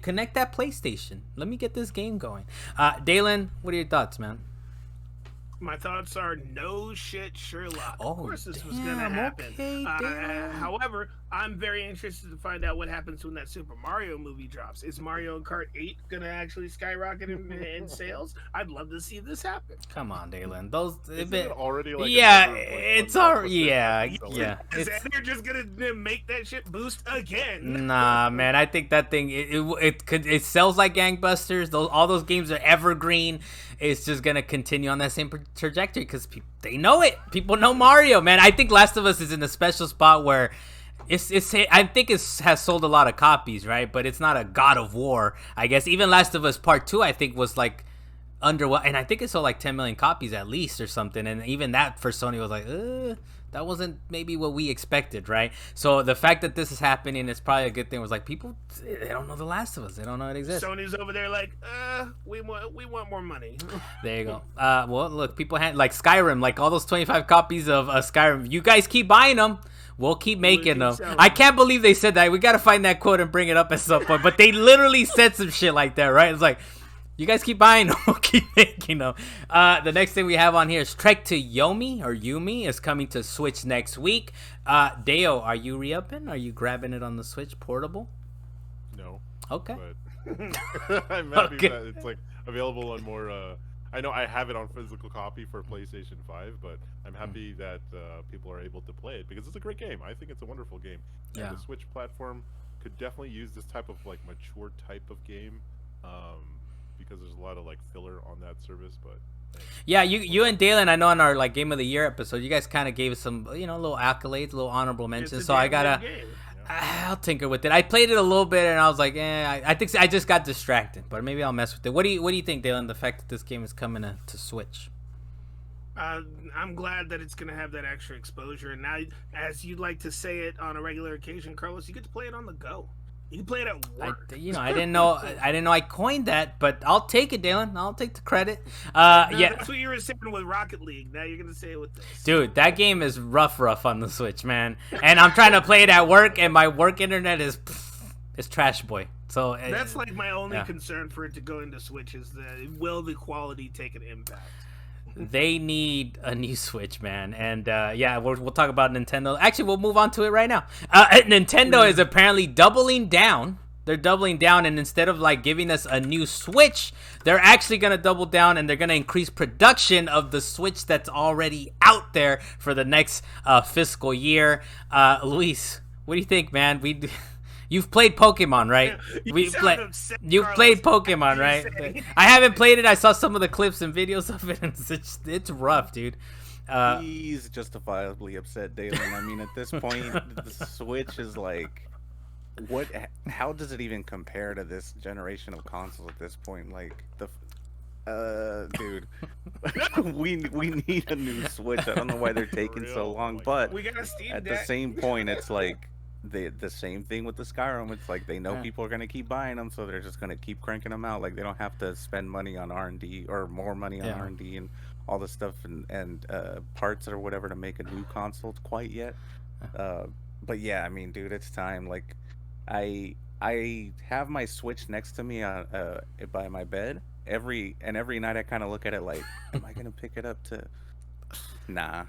connect that PlayStation. Let me get this game going. Dalan, what are your thoughts, man? My thoughts are no shit Sherlock. Oh, of course this was going to happen. Okay, however, I'm very interested to find out what happens when that Super Mario movie drops. Is Mario Kart 8 going to actually skyrocket in sales? I'd love to see this happen. Come on, Dalan. Those already like it's already yeah. They're just going to make that shit boost again. Nah, man. I think that thing it sells like gangbusters. All those games are evergreen. It's just gonna continue on that same trajectory because they know it. People know Mario, man. I think Last of Us is in a special spot where I think it has sold a lot of copies, right? But it's not a God of War, I guess. Even Last of Us Part 2, I think, was like and I think it sold like 10 million copies at least or something. And even that for Sony was like, that wasn't maybe what we expected, right? So the fact that this is happening is probably a good thing. It was like, people, they don't know The Last of Us. They don't know it exists. Sony's over there like, we want more money. There you go. Well, look, people like Skyrim, like all those 25 copies of Skyrim. You guys keep buying them. We'll keep making them. I can't believe they said that. We got to find that quote and bring it up at some point. But they literally said some shit like that, right? It's like, you guys keep buying them, we'll keep making them. The next thing we have on here is Trek to Yomi is coming to Switch next week. Deo, are you re-upping? Are you grabbing it on the Switch portable? No. Okay. But I'm happy that it's like available on more. I know I have it on physical copy for PlayStation 5, but I'm happy that people are able to play it because it's a great game. I think it's a wonderful game. Yeah. And the Switch platform could definitely use this type of like mature type of game. Because there's a lot of like filler on that service, but yeah, you and Dalan, I know on our like Game of the Year episode, you guys kind of gave us some little accolades, little honorable mentions. So I'll tinker with it. I played it a little bit and I was like, I think I just got distracted, but maybe I'll mess with it. What do you think, Dalan? The fact that this game is coming to Switch. I'm glad that it's going to have that extra exposure. And now, as you'd like to say it on a regular occasion, Carlos, you get to play it on the go. You can play it at work. I didn't know I coined that, but I'll take it, Dalan. I'll take the credit. Yeah, that's what you were saying with Rocket League. Now you're gonna say it with this. Dude, that game is rough on the Switch, man. And I'm trying to play it at work, and my work internet is trash, boy. So that's like my only concern for it to go into Switch is will the quality take an impact? They need a new Switch, man. And we'll talk about Nintendo. Actually, we'll move on to it right now. Nintendo is apparently doubling down. They're doubling down, and instead of like giving us a new Switch, they're actually gonna double down, and they're gonna increase production of the Switch that's already out there for the next fiscal year. Luis, what do you think, man? You've played Pokemon, right? You've played Pokemon, right? I haven't played it. I saw some of the clips and videos of it, and it's rough, dude. He's justifiably upset, Dalan. I mean, at this point, the Switch is like, what? How does it even compare to this generation of consoles at this point? Like dude, we need a new Switch. I don't know why they're taking so long, but at the same point, it's like. The same thing with the Skyrim. It's like they know people are gonna keep buying them, so they're just gonna keep cranking them out. Like they don't have to spend money on R&D or more money on R&D and all the stuff and parts or whatever to make a new console quite yet. But yeah, I mean, dude, it's time. Like I have my Switch next to me by my bed every night. I kind of look at it like, am I gonna pick it up to? Nah.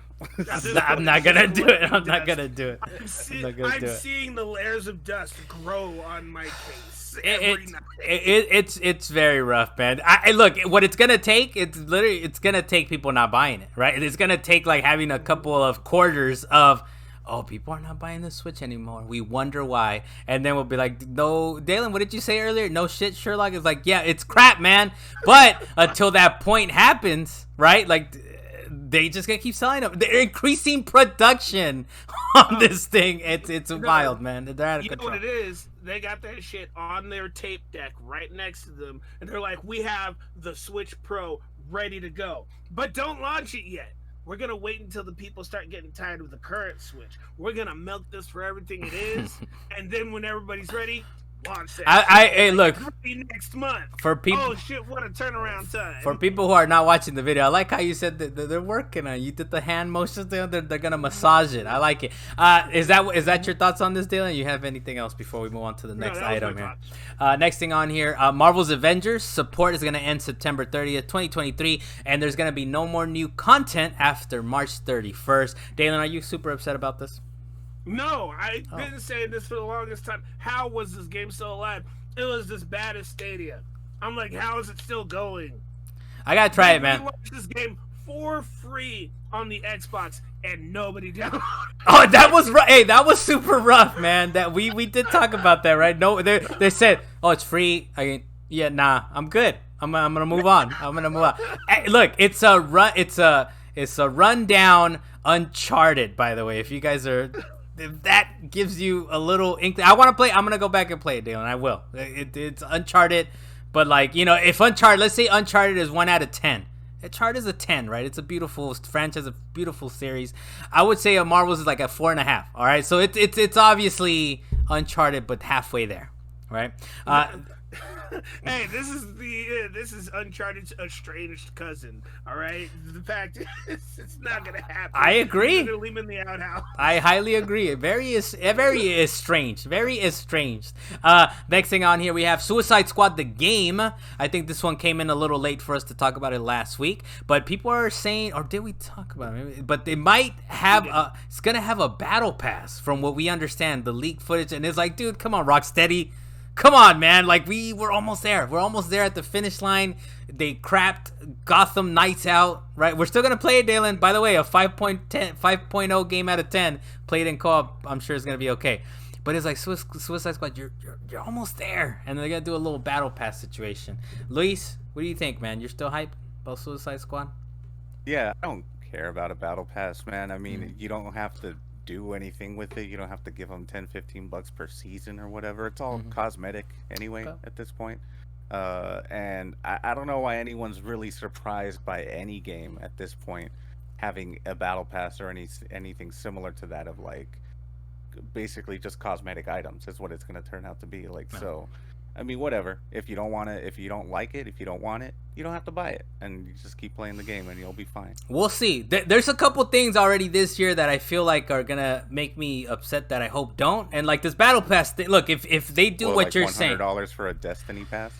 I'm not gonna do it. I'm not gonna do it. I'm seeing the layers of dust grow on my case every night. It's very rough, man. I look, what it's gonna take, it's gonna take people not buying it, right? It's gonna take like having a couple of quarters of, oh, people are not buying the Switch anymore. We wonder why. And then we'll be like, no, Dalan, what did you say earlier? No shit, Sherlock. It's like, yeah, it's crap, man. But until that point happens, right? Like, they just gonna keep selling them. They're increasing production on this thing. It's wild, man. They're out of control. You know what it is? They got that shit on their tape deck right next to them, and they're like, we have the Switch Pro ready to go. But don't launch it yet. We're going to wait until the people start getting tired of the current Switch. We're going to milk this for everything it is, and then when everybody's ready, launch it. Hey, look. Next month. For people, oh, shit, what a turnaround time. For people who are not watching the video, I like how you said that they're working on it. You did the hand motions there. They're going to massage it. I like it. Is that your thoughts on this, Dalan? You have anything else before we move on to the next item here? Next thing on here, Marvel's Avengers support is going to end September 30th, 2023, and there's going to be no more new content after March 31st. Dalan, are you super upset about this? No, I've been saying this for the longest time. How was this game still alive? It was as bad as Stadia. I'm like, how is it still going? I gotta try it, man. We watched this game for free on the Xbox, and nobody downloaded. Oh, that was hey, that was super rough, man. That we did talk about that, right? No, they said, oh, it's free. I'm good. I'm gonna move on. Hey, look, it's a rundown Uncharted, by the way. If you guys are. If that gives you a little inkling, I want to play. I'm gonna go back and play it, Dalan. I will. It's Uncharted, but like, you know, if Uncharted, let's say Uncharted is 1 out of 10. Uncharted is a 10, right? It's a beautiful franchise, a beautiful series. I would say Marvel's is like a 4.5. All right, so it's obviously Uncharted, but halfway there, right? Hey, this is Uncharted's estranged cousin. All right, the fact is, it's not gonna happen. I agree. Leave him in the outhouse. I highly agree. Very estranged. Very estranged. Next thing on here, we have Suicide Squad the game. I think this one came in a little late for us to talk about it last week, but people are saying, or did we talk about it? But they might have it's gonna have a battle pass, from what we understand, the leaked footage, and it's like, dude, come on, Rocksteady. Come on, man. Like, we're almost there. We're almost there at the finish line. They crapped Gotham Knights out, right? We're still going to play it, Dalan. By the way, a 5.0 game out of 10 played in co-op, I'm sure is going to be okay. But it's like Suicide Squad, you're almost there. And they're going to do a little battle pass situation. Luis, what do you think, man? You're still hyped about Suicide Squad? Yeah, I don't care about a battle pass, man. I mean, you don't have to do anything with it. You don't have to give them $10-15 per season or whatever. It's all cosmetic anyway at this point. And I don't know why anyone's really surprised by any game at this point. having a battle pass or anything similar to that of like basically just cosmetic items is what it's going to turn out to be like. So I mean, whatever. If you don't want to, if you don't like it, if you don't want it, you don't have to buy it, and you just keep playing the game, and you'll be fine. We'll see. There's a couple things already this year that I feel like are gonna make me upset that I hope don't. And like this battle pass thing. Look, if they do what like you're saying, $100 for a Destiny pass.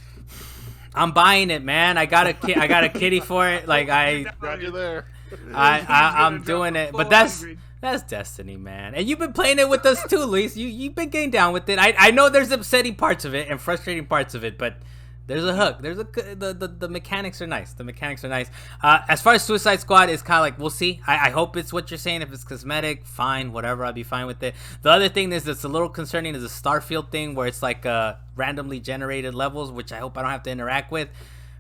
I'm buying it, man. I got a kitty for it. Like Glad you're there. I'm doing it. But that's Destiny, man. And you've been playing it with us too, Luis. You've been getting down with it. I know there's upsetting parts of it and frustrating parts of it, but there's a hook. There's the mechanics are nice. The mechanics are nice. As far as Suicide Squad, it's kind of like, we'll see. I hope it's what you're saying. If it's cosmetic, fine, whatever. I'll be fine with it. The other thing that's a little concerning is the Starfield thing, where it's like randomly generated levels, which I hope I don't have to interact with.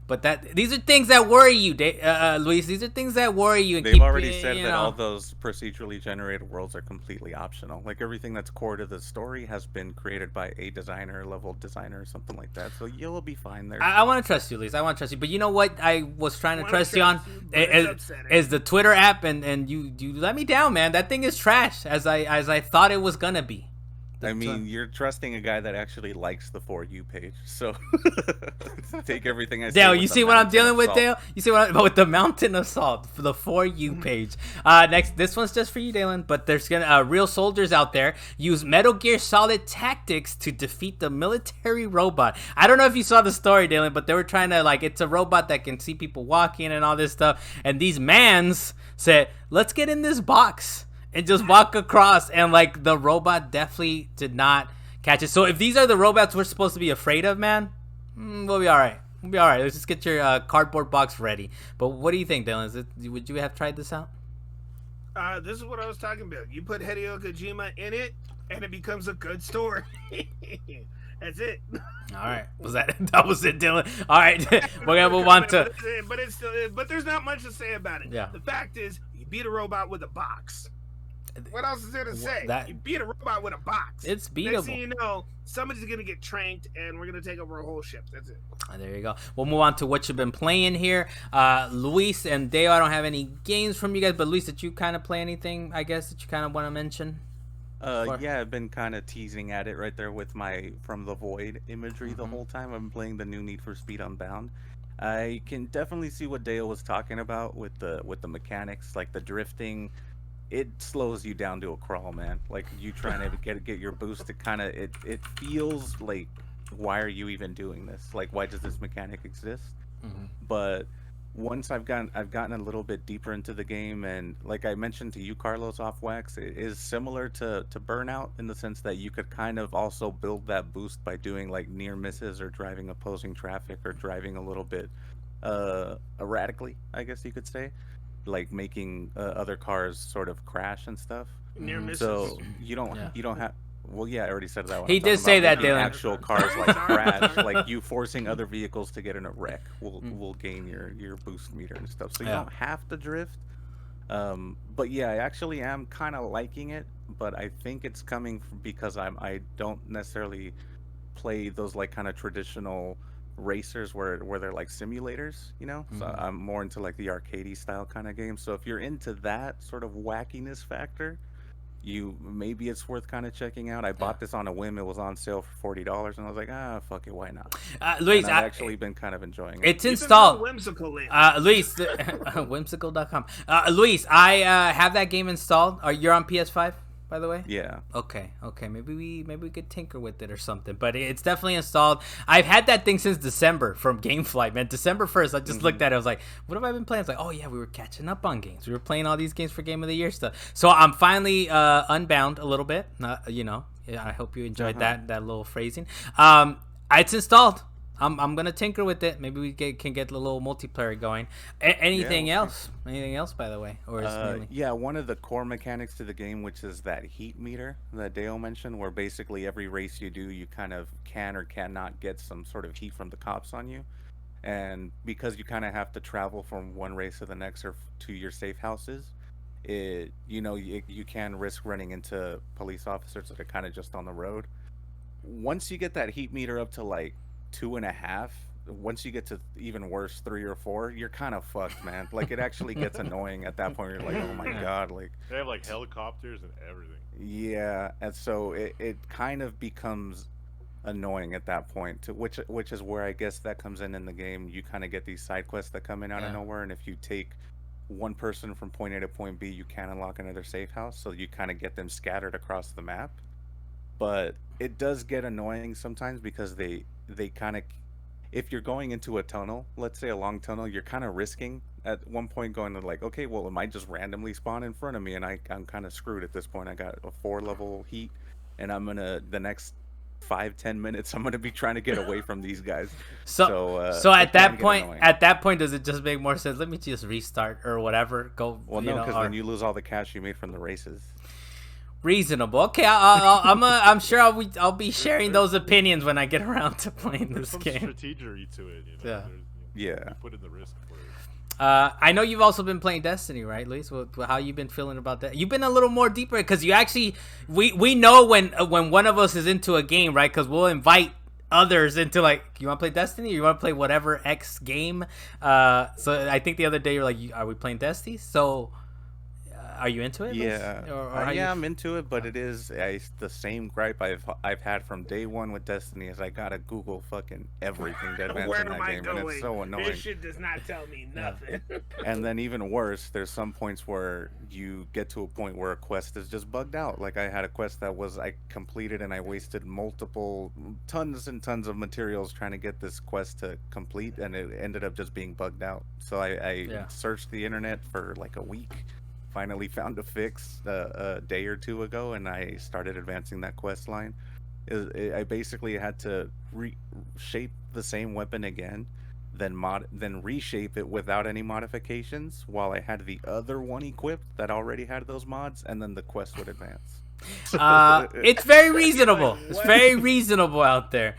But these are things that worry you, Luis. These are things that worry you. And they've already said that all those procedurally generated worlds are completely optional. Like everything that's core to the story has been created by a designer, level designer, or something like that. So you'll be fine there. I want to trust you, Luis. I want to trust you. But you know what I was trying to trust you on is the Twitter app, and you let me down, man. That thing is trash, as I thought it was gonna be. I mean, you're trusting a guy that actually likes the For You page, so take everything I say. Dale, you see what I'm dealing with, Dale? You see what with the mountain of salt for the For You page. Next, this one's just for you, Dalen. But there's real soldiers out there use Metal Gear Solid tactics to defeat the military robot. I don't know if you saw the story, Dalen, but they were trying to it's a robot that can see people walking and all this stuff. And these mans said, "Let's get in this box." And just walk across, and like the robot definitely did not catch it. So if these are the robots we're supposed to be afraid of, man, we'll be all right. We'll be all right. Let's just get your cardboard box ready. But what do you think, Dylan? Would you have tried this out? This is what I was talking about. You put Hideo Kojima in it, and it becomes a good story. That's it. All right. That was it, Dylan? All right. We're gonna move on to. But there's not much to say about it. Yeah. The fact is, you beat a robot with a box. What else is there to say? You beat a robot with a box. It's beatable. Next thing you know, somebody's going to get tranked, and we're going to take over a whole ship. That's it. There you go. We'll move on to what you've been playing here. Luis and Deo, I don't have any games from you guys, but Luis, did you kind of play anything, I guess, that you kind of want to mention? Yeah, I've been kind of teasing at it right there with my From the Void imagery the whole time. I've been playing the new Need for Speed Unbound. I can definitely see what Deo was talking about with the mechanics, like the drifting. It slows you down to a crawl, man. Like you trying to get your boost, it feels like, why are you even doing this? Like, why does this mechanic exist? But once I've gotten a little bit deeper into the game, and like I mentioned to you, Carlos, off wax, it is similar to Burnout in the sense that you could kind of also build that boost by doing like near misses or driving opposing traffic or driving a little bit erratically, I guess you could say. Like making other cars sort of crash and stuff. Near misses. So you don't have. Well, yeah, I already said that one. He did say that, Dylan. Actual cars like crash, like you forcing other vehicles to get in a wreck will gain your boost meter and stuff. So you don't have to drift. But yeah, I actually am kind of liking it, but I think it's coming because I don't necessarily play those like kind of traditional racers where they're like simulators, you know. So I'm more into like the arcadey style kind of games. So if you're into that sort of wackiness factor, maybe it's worth kind of checking out. I bought this on a whim. It was on sale for $40, and I was like, fuck it, why not? Luis, I've actually been kind of enjoying it. It's installed. Whimsical, Luis, whimsical.com. Luis, I have that game installed. You're on PS5, by the way? Yeah. Okay. Maybe we could tinker with it or something. But it's definitely installed. I've had that thing since December from GameFly, man. December 1st, I just looked at it. I was like, what have I been playing? It's like, oh yeah, we were catching up on games. We were playing all these games for Game of the Year stuff. So I'm finally Unbound a little bit. You know, I hope you enjoyed that little phrasing. It's installed. I'm gonna tinker with it. Maybe we can get a little multiplayer going. Anything else? Anything else, by the way? Or is yeah, one of the core mechanics to the game, which is that heat meter that Dale mentioned, where basically every race you do, you kind of can or cannot get some sort of heat from the cops on you, and because you kind of have to travel from one race to the next or to your safe houses, you can risk running into police officers that are kind of just on the road. Once you get that heat meter up to like 2.5, once you get to even worse 3 or 4, you're kind of fucked, man. Like it actually gets annoying at that point. You're like, oh my god, like they have like helicopters and everything. Yeah, and so it kind of becomes annoying at that point, to which is where I guess that comes in the game. You kind of get these side quests that come in out of nowhere, and if you take one person from point A to point B, you can unlock another safe house, so you kind of get them scattered across the map. But it does get annoying sometimes because they kind of, if you're going into a tunnel, let's say a long tunnel, you're kind of risking at one point going to like, okay, well, it might just randomly spawn in front of me, and I'm kind of screwed at this point. I got a 4-level heat, and I'm gonna, the next 5-10 minutes, I'm gonna be trying to get away from these guys. So at that point, does it just make more sense? Let me just restart or whatever. Go. Well, no, because then you lose all the cash you made from the races. Reasonable. Okay, I'm sure I'll be sharing those opinions when I get around to playing this game. There's some strategy to it, you know? You put in the risk for it. I know you've also been playing Destiny, right, Luis? How you been feeling about that? You've been a little more deeper because you actually, we know when one of us is into a game, right? Because we'll invite others into like, you want to play Destiny? Or you want to play whatever X game? So I think the other day you're like, are we playing Destiny? So. Are you into it? Yeah, I'm into it, but it is the same gripe I've had from day one with Destiny. Is I gotta Google fucking everything to advance in that game, and it's so annoying. This shit does not tell me nothing. And then even worse, there's some points where you get to a point where a quest is just bugged out. Like I had a quest that I completed, and I wasted tons and tons of materials trying to get this quest to complete, and it ended up just being bugged out. So I searched the internet for like a week. Finally found a fix a day or two ago, and I started advancing that quest line. I basically had to reshape the same weapon again, then reshape it without any modifications, while I had the other one equipped that already had those mods, and then the quest would advance. It's very reasonable. It's very reasonable out there.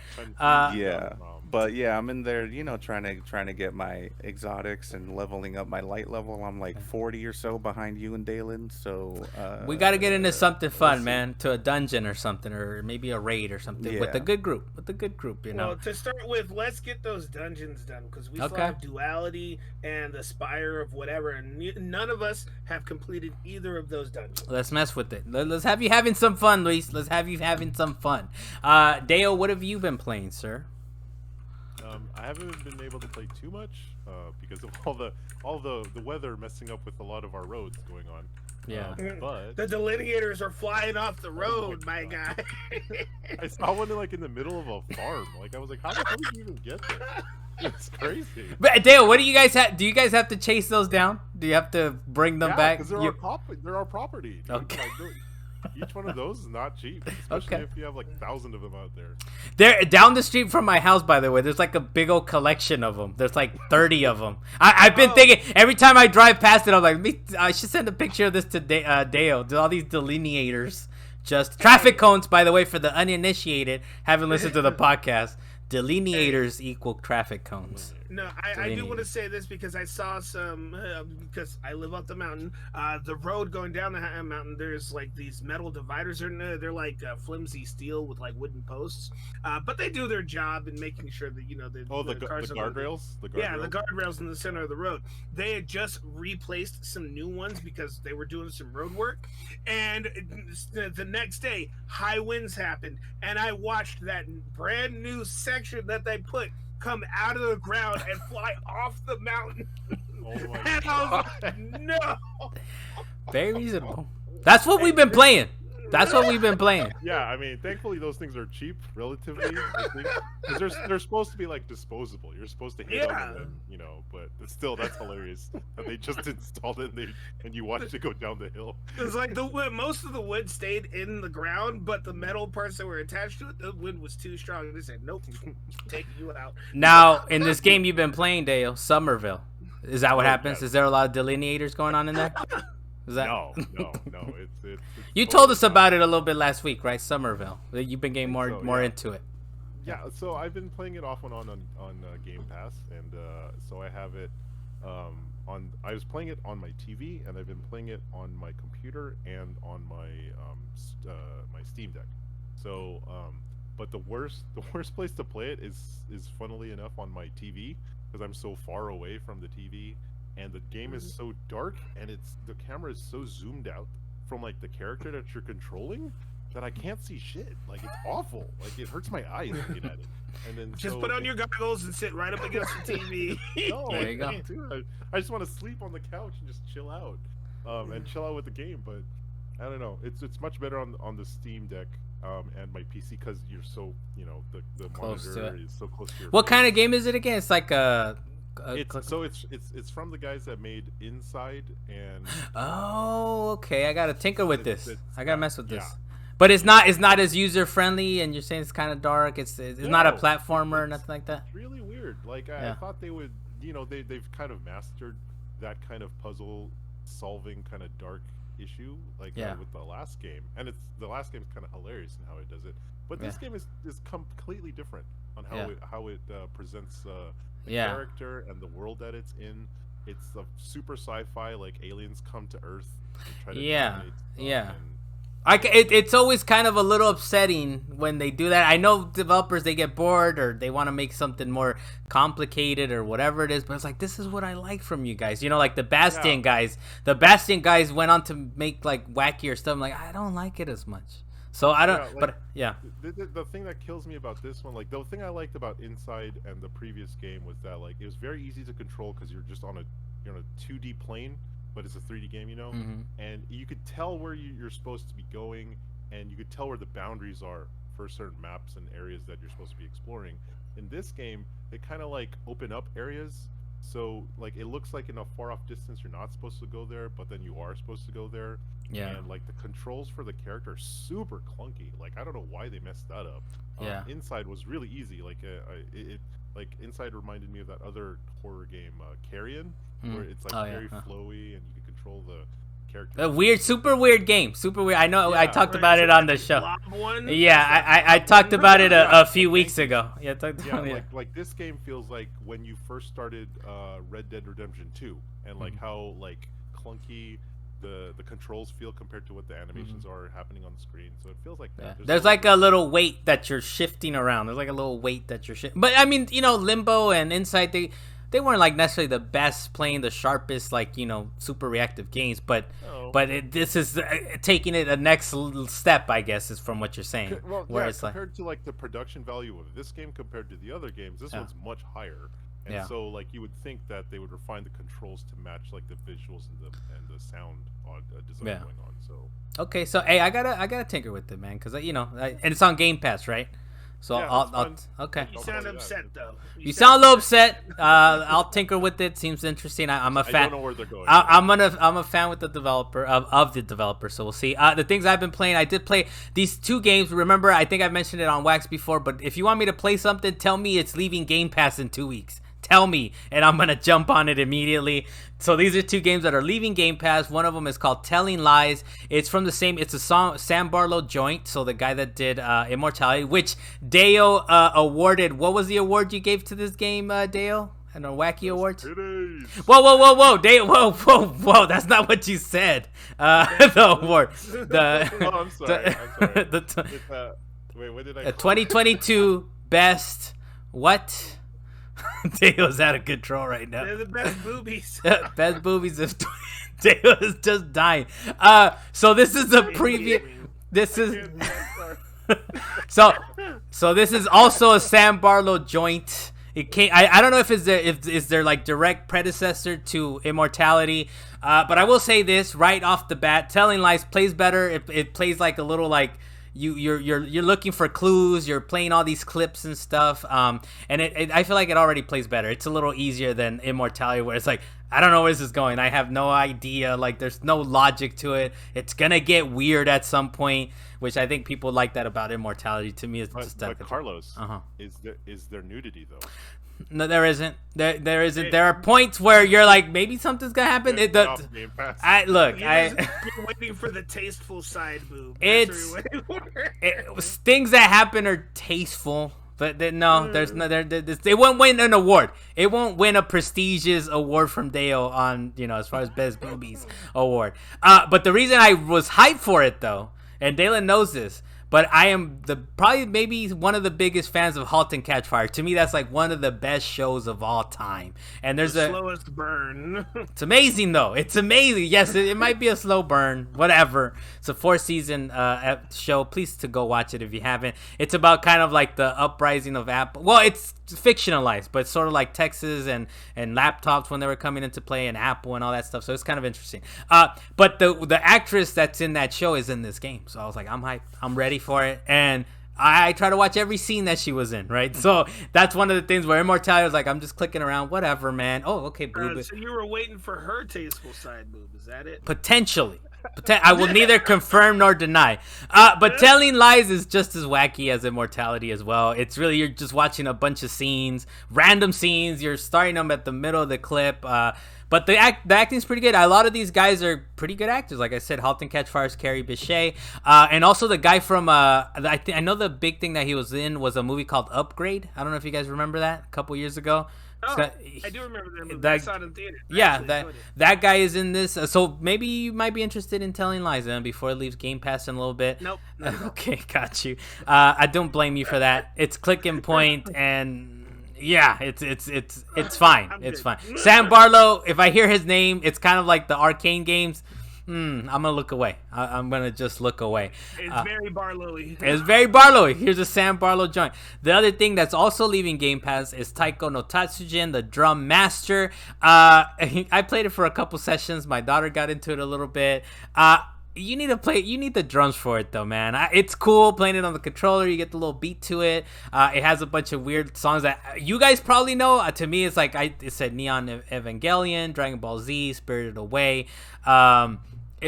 But yeah, I'm in there, trying to get my exotics and leveling up my light level. I'm like 40 or so behind you and Dalan, so we got to get into something fun, man, to a dungeon or something, or maybe a raid or something with a good group. Well, to start with, let's get those dungeons done because we still have Duality and the Spire of whatever, and none of us have completed either of those dungeons. Let's mess with it. Let's have you having some fun, Luis. Let's have you having some fun. Dale, what have you been playing, sir? I haven't been able to play too much because of all the weather messing up with a lot of our roads going on. Yeah, but the delineators are flying off the road, my guy. I saw one in the middle of a farm. Like I was like, how did you even get there? It's crazy. But Dale, what do you guys have? Do you guys have to chase those down? Do you have to bring them back? Because they're our property. Dude. Okay. Each one of those is not cheap, especially if you have 1,000 of them out there. They're down the street from my house, by the way. There's like a big old collection of them. There's 30 of them. I've been thinking every time I drive past it, I'm like, I should send a picture of this to Dale. All these delineators, just traffic cones, by the way, for the uninitiated, haven't listened to the podcast. Delineators equal traffic cones. No, I do want to say this because I saw some, because I live up the mountain, the road going down the mountain, there's these metal dividers. They're like flimsy steel with wooden posts, but they do their job in making sure that, the cars the guardrails? Yeah, the guardrails in the center of the road. They had just replaced some new ones because they were doing some road work, and the next day, high winds happened, and I watched that brand new section that they put come out of the ground and fly off the mountain. Oh my and I was like, no. Very reasonable. That's what we've been playing. Yeah, I mean, thankfully those things are cheap, relatively. I think, because they're supposed to be disposable. You're supposed to hit them, and then, but still, that's hilarious that they just installed it and you watched it go down the hill. It's like most of the wood stayed in the ground, but the metal parts that were attached to it, the wind was too strong. They said, "Nope, taking you out." Now, in this game you've been playing, Dale, Somerville, is that what happens? Yeah. Is there a lot of delineators going on in there? No. It's you told us about it a little bit last week, right? Somerville. You've been getting more into it. Yeah, so I've been playing it off and on Game Pass, and so I have it on. I was playing it on my TV, and I've been playing it on my computer and on my my Steam Deck. So But the worst place to play it is funnily enough on my TV because I'm so far away from the TV, and the game is so dark, and the camera is so zoomed out from like the character that you're controlling that I can't see shit. Like it's awful. Like it hurts my eyes looking at it. And then just put on your goggles and sit right up against the TV. No, there you go. I just want to sleep on the couch and just chill out, and chill out with the game. But I don't know. It's much better on the Steam Deck and my PC because you're so the monitor is so close to your. What kind of game is it again? It's like it's from the guys that made Inside and. Oh, okay. I gotta tinker with this. I gotta mess with this. But it's not as user friendly, and you're saying it's kind of dark. It's not a platformer or nothing like that. It's really weird. Like I thought they would, they've kind of mastered that kind of puzzle solving kind of dark issue, like with the last game. And the last game's kind of hilarious in how it does it. But this game is completely different on how it presents the character and the world that it's in. It's a super sci-fi, like aliens come to Earth and try to dominate stuff. It's always kind of a little upsetting when they do that. I know developers, they get bored or they want to make something more complicated or whatever it is, but it's like, this is what I like from you guys. Like the Bastion guys. The Bastion guys went on to make like wackier stuff. I'm like, I don't like it as much. So I don't, The thing that kills me about this one, like the thing I liked about Inside and the previous game was that like it was very easy to control because you're just on a 2D plane. But it's a 3D game, and you could tell where you're supposed to be going, and you could tell where the boundaries are for certain maps and areas that you're supposed to be exploring. In this game, they kind of like open up areas, so like it looks like in a far off distance you're not supposed to go there, but then you are supposed to go there. And like the controls for the character are super clunky. Like I don't know why they messed that up. Inside was really easy. Like like Inside reminded me of that other horror game, Carrion, where it's like very flowy and you can control the character. A super weird game. Super weird. I know. I talked about it on the show. I talked about it a few weeks ago. Like this game feels like when you first started Red Dead Redemption 2, and like how like clunky the controls feel compared to what the animations are happening on the screen. So it feels like that. There's like a little weight that you're shifting around. There's like a little weight that you're shifting. But I mean, Limbo and Inside, they weren't like necessarily the best, playing the sharpest, like super reactive games. But this is taking it a next step, I guess, is from what you're saying. Well, compared to like the production value of this game compared to the other games, this one's much higher. And so like you would think that they would refine the controls to match like the visuals and the sound design going on. So okay, so hey, I gotta tinker with it, man, because and it's on Game Pass, right? So I'll okay. You sound upset though. You sound a little upset. I'll tinker with it. Seems interesting. I'm a fan. I don't know where they're going. I'm a fan with the developer of the developer. So we'll see. The things I've been playing, I did play these two games. Remember, I think I've mentioned it on Wax before. But if you want me to play something, tell me it's leaving Game Pass in 2 weeks. Tell me, and I'm gonna jump on it immediately. So these are two games that are leaving Game Pass. One of them is called Telling Lies. It's from the same. It's a Sam Barlow joint. So the guy that did Immortality, which Deo awarded. What was the award you gave to this game, Deo? And a wacky award. Whoa, Deo, whoa! That's not what you said. The award. I'm sorry. Wait, what did I? 2022 best what? Deo's out of control right now. They're the best boobies. Best boobies of Deo is just dying. So this is a preview. This is so this is also a Sam Barlow joint. It came. I don't know if is there like direct predecessor to Immortality, but I will say this right off the bat: Telling Lies plays better. It plays like a little like. You're looking for clues. You're playing all these clips and stuff. And I feel like it already plays better. It's a little easier than Immortality, where it's like I don't know where this is going. I have no idea. Like there's no logic to it. It's gonna get weird at some point, which I think people like that about Immortality. To me, it's just that. Carlos, is there nudity though? No, there isn't. There isn't. There are points where you're like, maybe something's gonna happen. You're waiting for the tasteful side boob. Things that happen are tasteful, but no, there's no. They won't win an award. It won't win a prestigious award from Deo on as far as best boobies award. But the reason I was hyped for it though, and Dalan knows this. but I am probably maybe one of the biggest fans of *Halt and Catch Fire*. To me, that's like one of the best shows of all time. And there's the slowest burn. It's amazing though. It's amazing. Yes, it might be a slow burn. Whatever. It's a 4-season show. Please to go watch it if you haven't. It's about kind of like the uprising of Apple. Well, it's fictionalized, but sort of like Texas and laptops when they were coming into play, and Apple and all that stuff. So it's kind of interesting. But the actress that's in that show is in this game, so I was like, I'm hyped. I'm ready for it, and I try to watch every scene that she was in, right? So that's one of the things where Immortality was like, I'm just clicking around, whatever, man. Oh, okay, boob. So you were waiting for her tasteful side boob, is that it? Potentially. I will neither confirm nor deny. But Telling Lies is just as wacky as Immortality as well. It's really, you're just watching a bunch of scenes, random scenes. You're starting them at the middle of the clip. But the acting's pretty good. A lot of these guys are pretty good actors. Like I said, *Halt and Catch Fire's Carrie Bichet. And also the guy from, I know the big thing that he was in was a movie called Upgrade. I don't know if you guys remember that a couple years ago. Oh, I do remember that movie. I saw it in theater. That guy is in this. So maybe you might be interested in Telling Lies then before it leaves Game Pass in a little bit. Nope. Okay, got you. I don't blame you for that. It's click and point, and yeah, it's fine. It's fine. Sam Barlow, if I hear his name, it's kind of like the Arcane games. I'm gonna look away. I'm gonna just look away. It's very Barlowy. It's very Barlowy. Here's a Sam Barlow joint. The other thing that's also leaving Game Pass is Taiko no Tatsujin, the Drum Master. I played it for a couple sessions. My daughter got into it a little bit. You need to play. You need the drums for it though, man. It's cool playing it on the controller. You get the little beat to it. It has a bunch of weird songs that you guys probably know. To me, it's like it said Neon Evangelion, Dragon Ball Z, Spirited Away.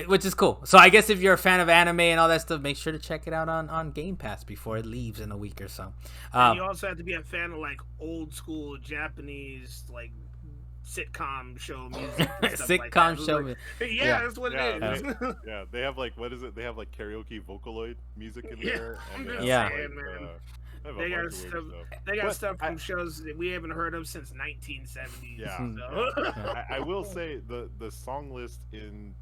Which is cool. So I guess if you're a fan of anime and all that stuff, make sure to check it out on Game Pass before it leaves in a week or so. And you also have to be a fan of like old school Japanese like sitcom show music. Sitcom like show music. Yeah, that's what it is. Yeah, they have like, what is it? They have like karaoke Vocaloid music in there. And They got stuff. They got stuff from shows that we haven't heard of since 1970s. Yeah. So. I will say the song list in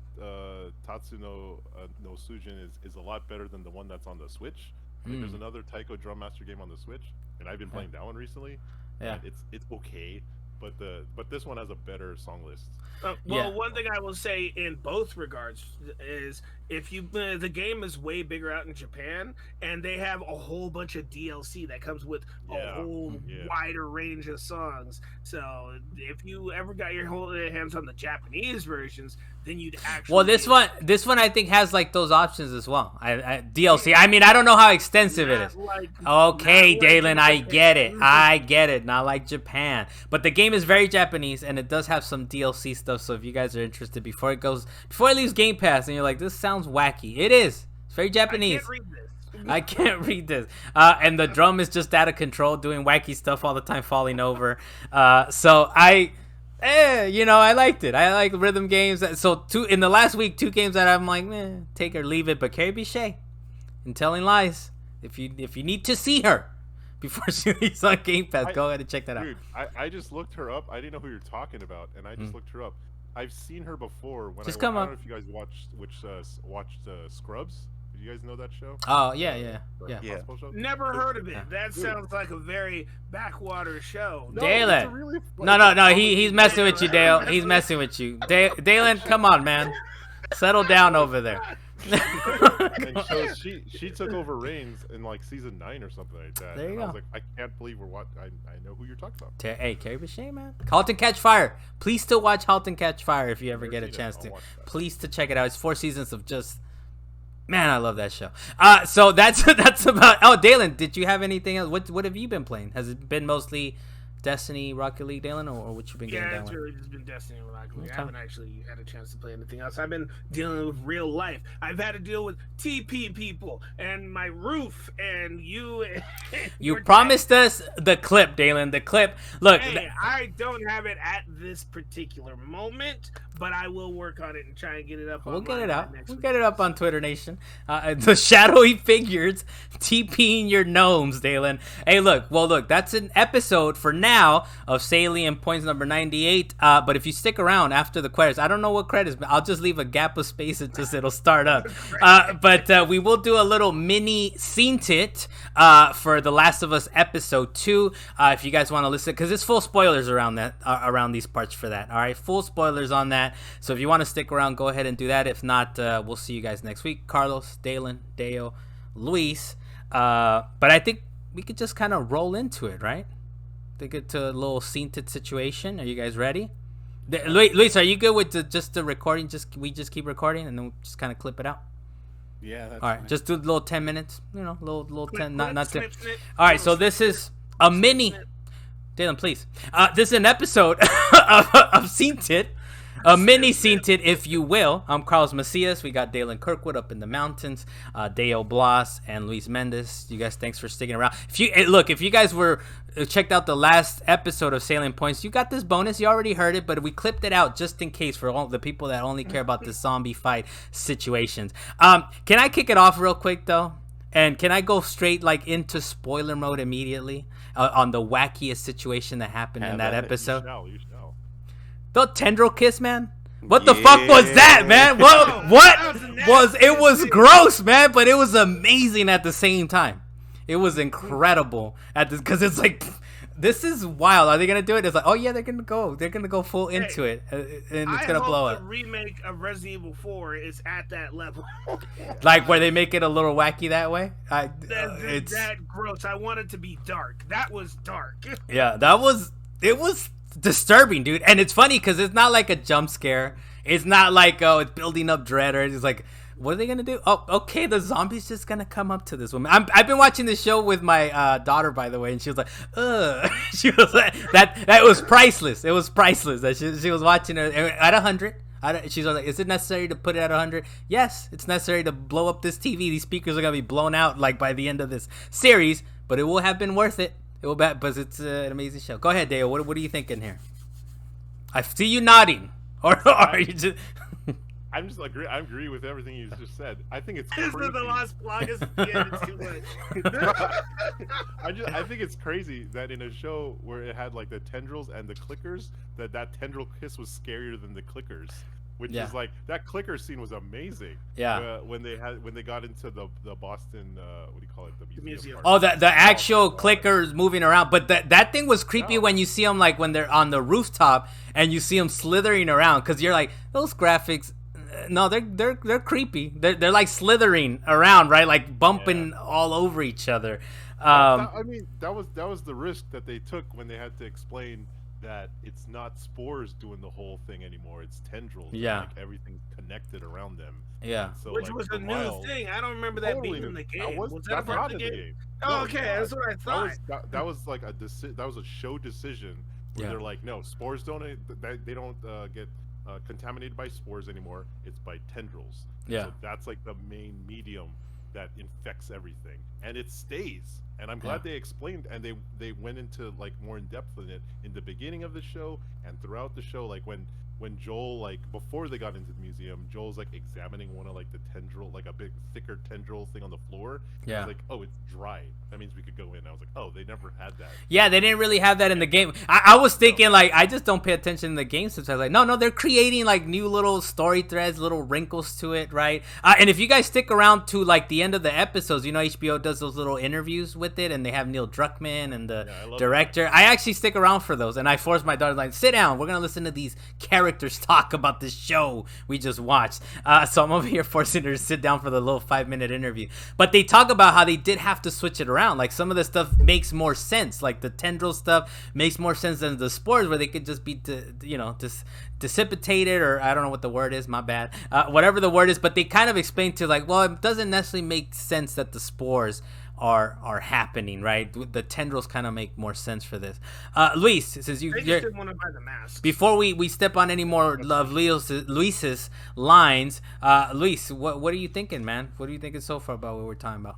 Tatsu no Sujin is a lot better than the one that's on the Switch. There's another Taiko Drum Master game on the Switch, and I've been playing that one recently. Yeah, it's okay, but this one has a better song list. One thing I will say in both regards is if you the game is way bigger out in Japan, and they have a whole bunch of DLC that comes with a whole wider range of songs. So if you ever got your hands on the Japanese versions, then you'd actually. Well, this one I think has like those options as well. DLC. I mean, I don't know how extensive it is. Okay, Dalan, I get it. Not like Japan, but the game is very Japanese, and it does have some DLC stuff. So if you guys are interested, before it leaves Game Pass, and you're like, this sounds wacky, it is. It's very Japanese. I can't read this. And the drum is just out of control, doing wacky stuff all the time, falling over. So I liked it. I like rhythm games. So in the last week, 2 games that I'm like, take or leave it. But Carrie Bichet in Telling Lies, if you need to see her before she leaves on Game Pass, go ahead and check that out. Dude, I just looked her up. I didn't know who you're talking about, and I just looked her up. I've seen her before. I don't know if you guys watched Scrubs. Did you guys know that show? Oh yeah. Never heard of it. That sounds like a very backwater show. Dalan. No. He's messing with you, Dale. He's messing with you. Dalan, come on, man. Settle down over there. And so she took over reins in like season 9 or something like that. There you go. I was like, I can't believe I know who you're talking about. Hey, Carrie Bichet, man. Halt and Catch Fire. Please still watch Halt and Catch Fire if you ever get a chance to. Please to check it out. It's 4 seasons of just. Man, I love that show. So that's about. Oh, Dalan, did you have anything else? What have you been playing? Has it been mostly Destiny, Rocket League, Dalan, or what you been getting? Yeah, it's really just been Destiny and Rocket League. I haven't actually had a chance to play anything else. I've been dealing with real life. I've had to deal with TP people and my roof and you. You promised us the clip, Dalan. The clip. Look, I don't have it at this particular moment, but I will work on it and try and get it up. We'll get it out. We'll get it up on Twitter Nation. The shadowy figures TPing your gnomes, Dalan. Hey, look. Well, look. That's an episode for now. now of Salient Points number 98. But if you stick around after the credits, I don't know what credits, but I'll just leave a gap of space and just it'll start up. But we will do a little mini scene tit for The Last of Us episode 2. If you guys want to listen, because it's full spoilers around that, around these parts for that. All right, full spoilers on that. So if you want to stick around, go ahead and do that. If not, we'll see you guys next week. Carlos, Dalan, Deo, Luis. But I think we could just kind of roll into it, right? To get to a little scene-tit situation. Are you guys ready? Luis, are you good with just the recording? We just keep recording and then we'll just kind of clip it out. Yeah. That's all right. Fine. Just do a little 10 minutes. You know, little 10, not 10. Snip. All right. So this is a mini. Dylan, please. This is an episode of Scene-Tit. A mini Scene-Tit, if you will. I'm Carlos Macias. We got Dalan Kirkwood up in the mountains, Deo Blas, and Luis Mendez. You guys, thanks for sticking around. If you guys were checked out the last episode of Salient Points, you got this bonus. You already heard it, but we clipped it out just in case for all the people that only care about the zombie fight situations. Can I kick it off real quick though? And can I go straight into spoiler mode immediately on the wackiest situation that happened in that episode? You shall. The tendril kiss, man. What the fuck was that, man? What was it? Was gross, man, but it was amazing at the same time. It was incredible at this because it's like, this is wild. Are they gonna do it? It's like, oh yeah, they're gonna go full into it, and it's gonna blow up. The remake of Resident Evil 4 is at that level. Like where they make it a little wacky that way. It's that gross. I want it to be dark. That was dark. Yeah, it was disturbing, dude. And it's funny because it's not like a jump scare. It's not like, oh, it's building up dread, or it's like, what are they gonna do? Oh, okay, the zombie's just gonna come up to this woman. I've been watching this show with my daughter, by the way, and she was like, ugh. She was like, that was priceless. It was priceless. That she was watching it at 100. She's like, is it necessary to put it at 100? Yes, it's necessary to blow up this TV. These speakers are gonna be blown out by the end of this series, but it will have been worth it. It will be, but it's an amazing show. Go ahead, Dale. What are you thinking here? I see you nodding, or are you just? I agree with everything you just said. I think it's crazy. This is the last plagas. Yeah, it's too much. I think it's crazy that in a show where it had the tendrils and the clickers, that tendril kiss was scarier than the clickers. Which is that clicker scene was amazing. Yeah. When they got into the Boston, what do you call it? The museum. Oh, the actual clickers moving around. But that thing was creepy when you see them when they're on the rooftop and you see them slithering around, because you're like, those graphics. No, they're creepy. They're like slithering around, right? Like bumping all over each other. I mean, that was the risk that they took when they had to explain that it's not spores doing the whole thing anymore. It's tendrils. Yeah. Everything's connected around them. Yeah. So, which was a new thing. I don't remember that being in the game. Was that a part of the game? Oh, okay, that's what I thought. That was like that was a show decision where they're like, no, spores don't get contaminated by spores anymore. It's by tendrils. Yeah. So that's the main medium that infects everything, and it stays. And I'm glad they explained, and they went into more in depth in it in the beginning of the show and throughout the show. When Joel, before they got into the museum, Joel's examining one of the tendril, a big thicker tendril thing on the floor. Yeah. I was oh, it's dry. That means we could go in. I was oh, they never had that. Yeah, they didn't really have that in the game. I was thinking I just don't pay attention in the game sometimes. No, they're creating new little story threads, little wrinkles to it, right? And if you guys stick around to the end of the episodes, HBO does those little interviews with it, and they have Neil Druckmann and the director. I actually stick around for those, and I force my daughter sit down. We're gonna listen to these characters talk about this show we just watched. So I'm over here forcing her to sit down for the little 5-minute interview. But they talk about how they did have to switch it around. Some of the stuff makes more sense. The tendril stuff makes more sense than the spores, where they could just be, dissipated, or I don't know what the word is. My bad. Whatever the word is. But they kind of explain to well, it doesn't necessarily make sense that the spores are happening, right? The tendrils kind of make more sense for this. Luis, since they just didn't want to buy the mask. Before we step on any more of Luis's lines, Luis, what are you thinking, man? What are you thinking so far about what we're talking about?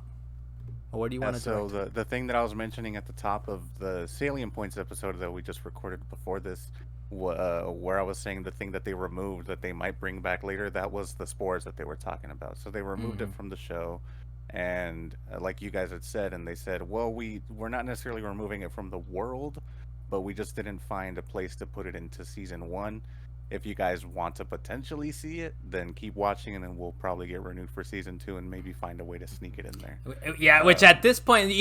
Or what do you want to do? So the thing that I was mentioning at the top of the Salient Points episode that we just recorded before this, where I was saying the thing that they removed that they might bring back later, that was the spores that they were talking about. So they removed it from the show. And like you guys had said, and they said, well, we're not necessarily removing it from the world, but we just didn't find a place to put it into season 1. If you guys want to potentially see it, then keep watching, and then we'll probably get renewed for season 2 and maybe find a way to sneak it in there. Yeah, which at this point,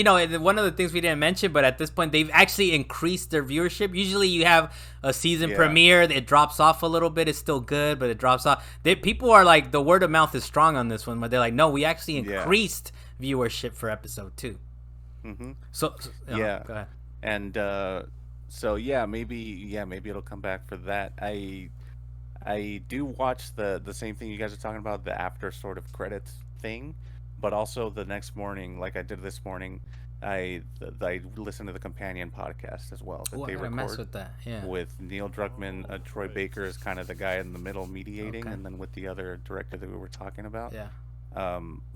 one of the things we didn't mention, but at this point, they've actually increased their viewership. Usually you have a season premiere, it drops off a little bit. It's still good, but it drops off. People are like, the word of mouth is strong on this one, but they're like, no, we actually increased viewership for episode 2. Mm-hmm. So go ahead. And maybe it'll come back for that. I do watch the same thing you guys are talking about, the after sort of credits thing, but also the next morning, like I did this morning, I listened to the companion podcast as well that they record. Mess with that, with Neil Druckmann. Troy Baker is kind of the guy in the middle mediating, and then with the other director that we were talking about. Yeah.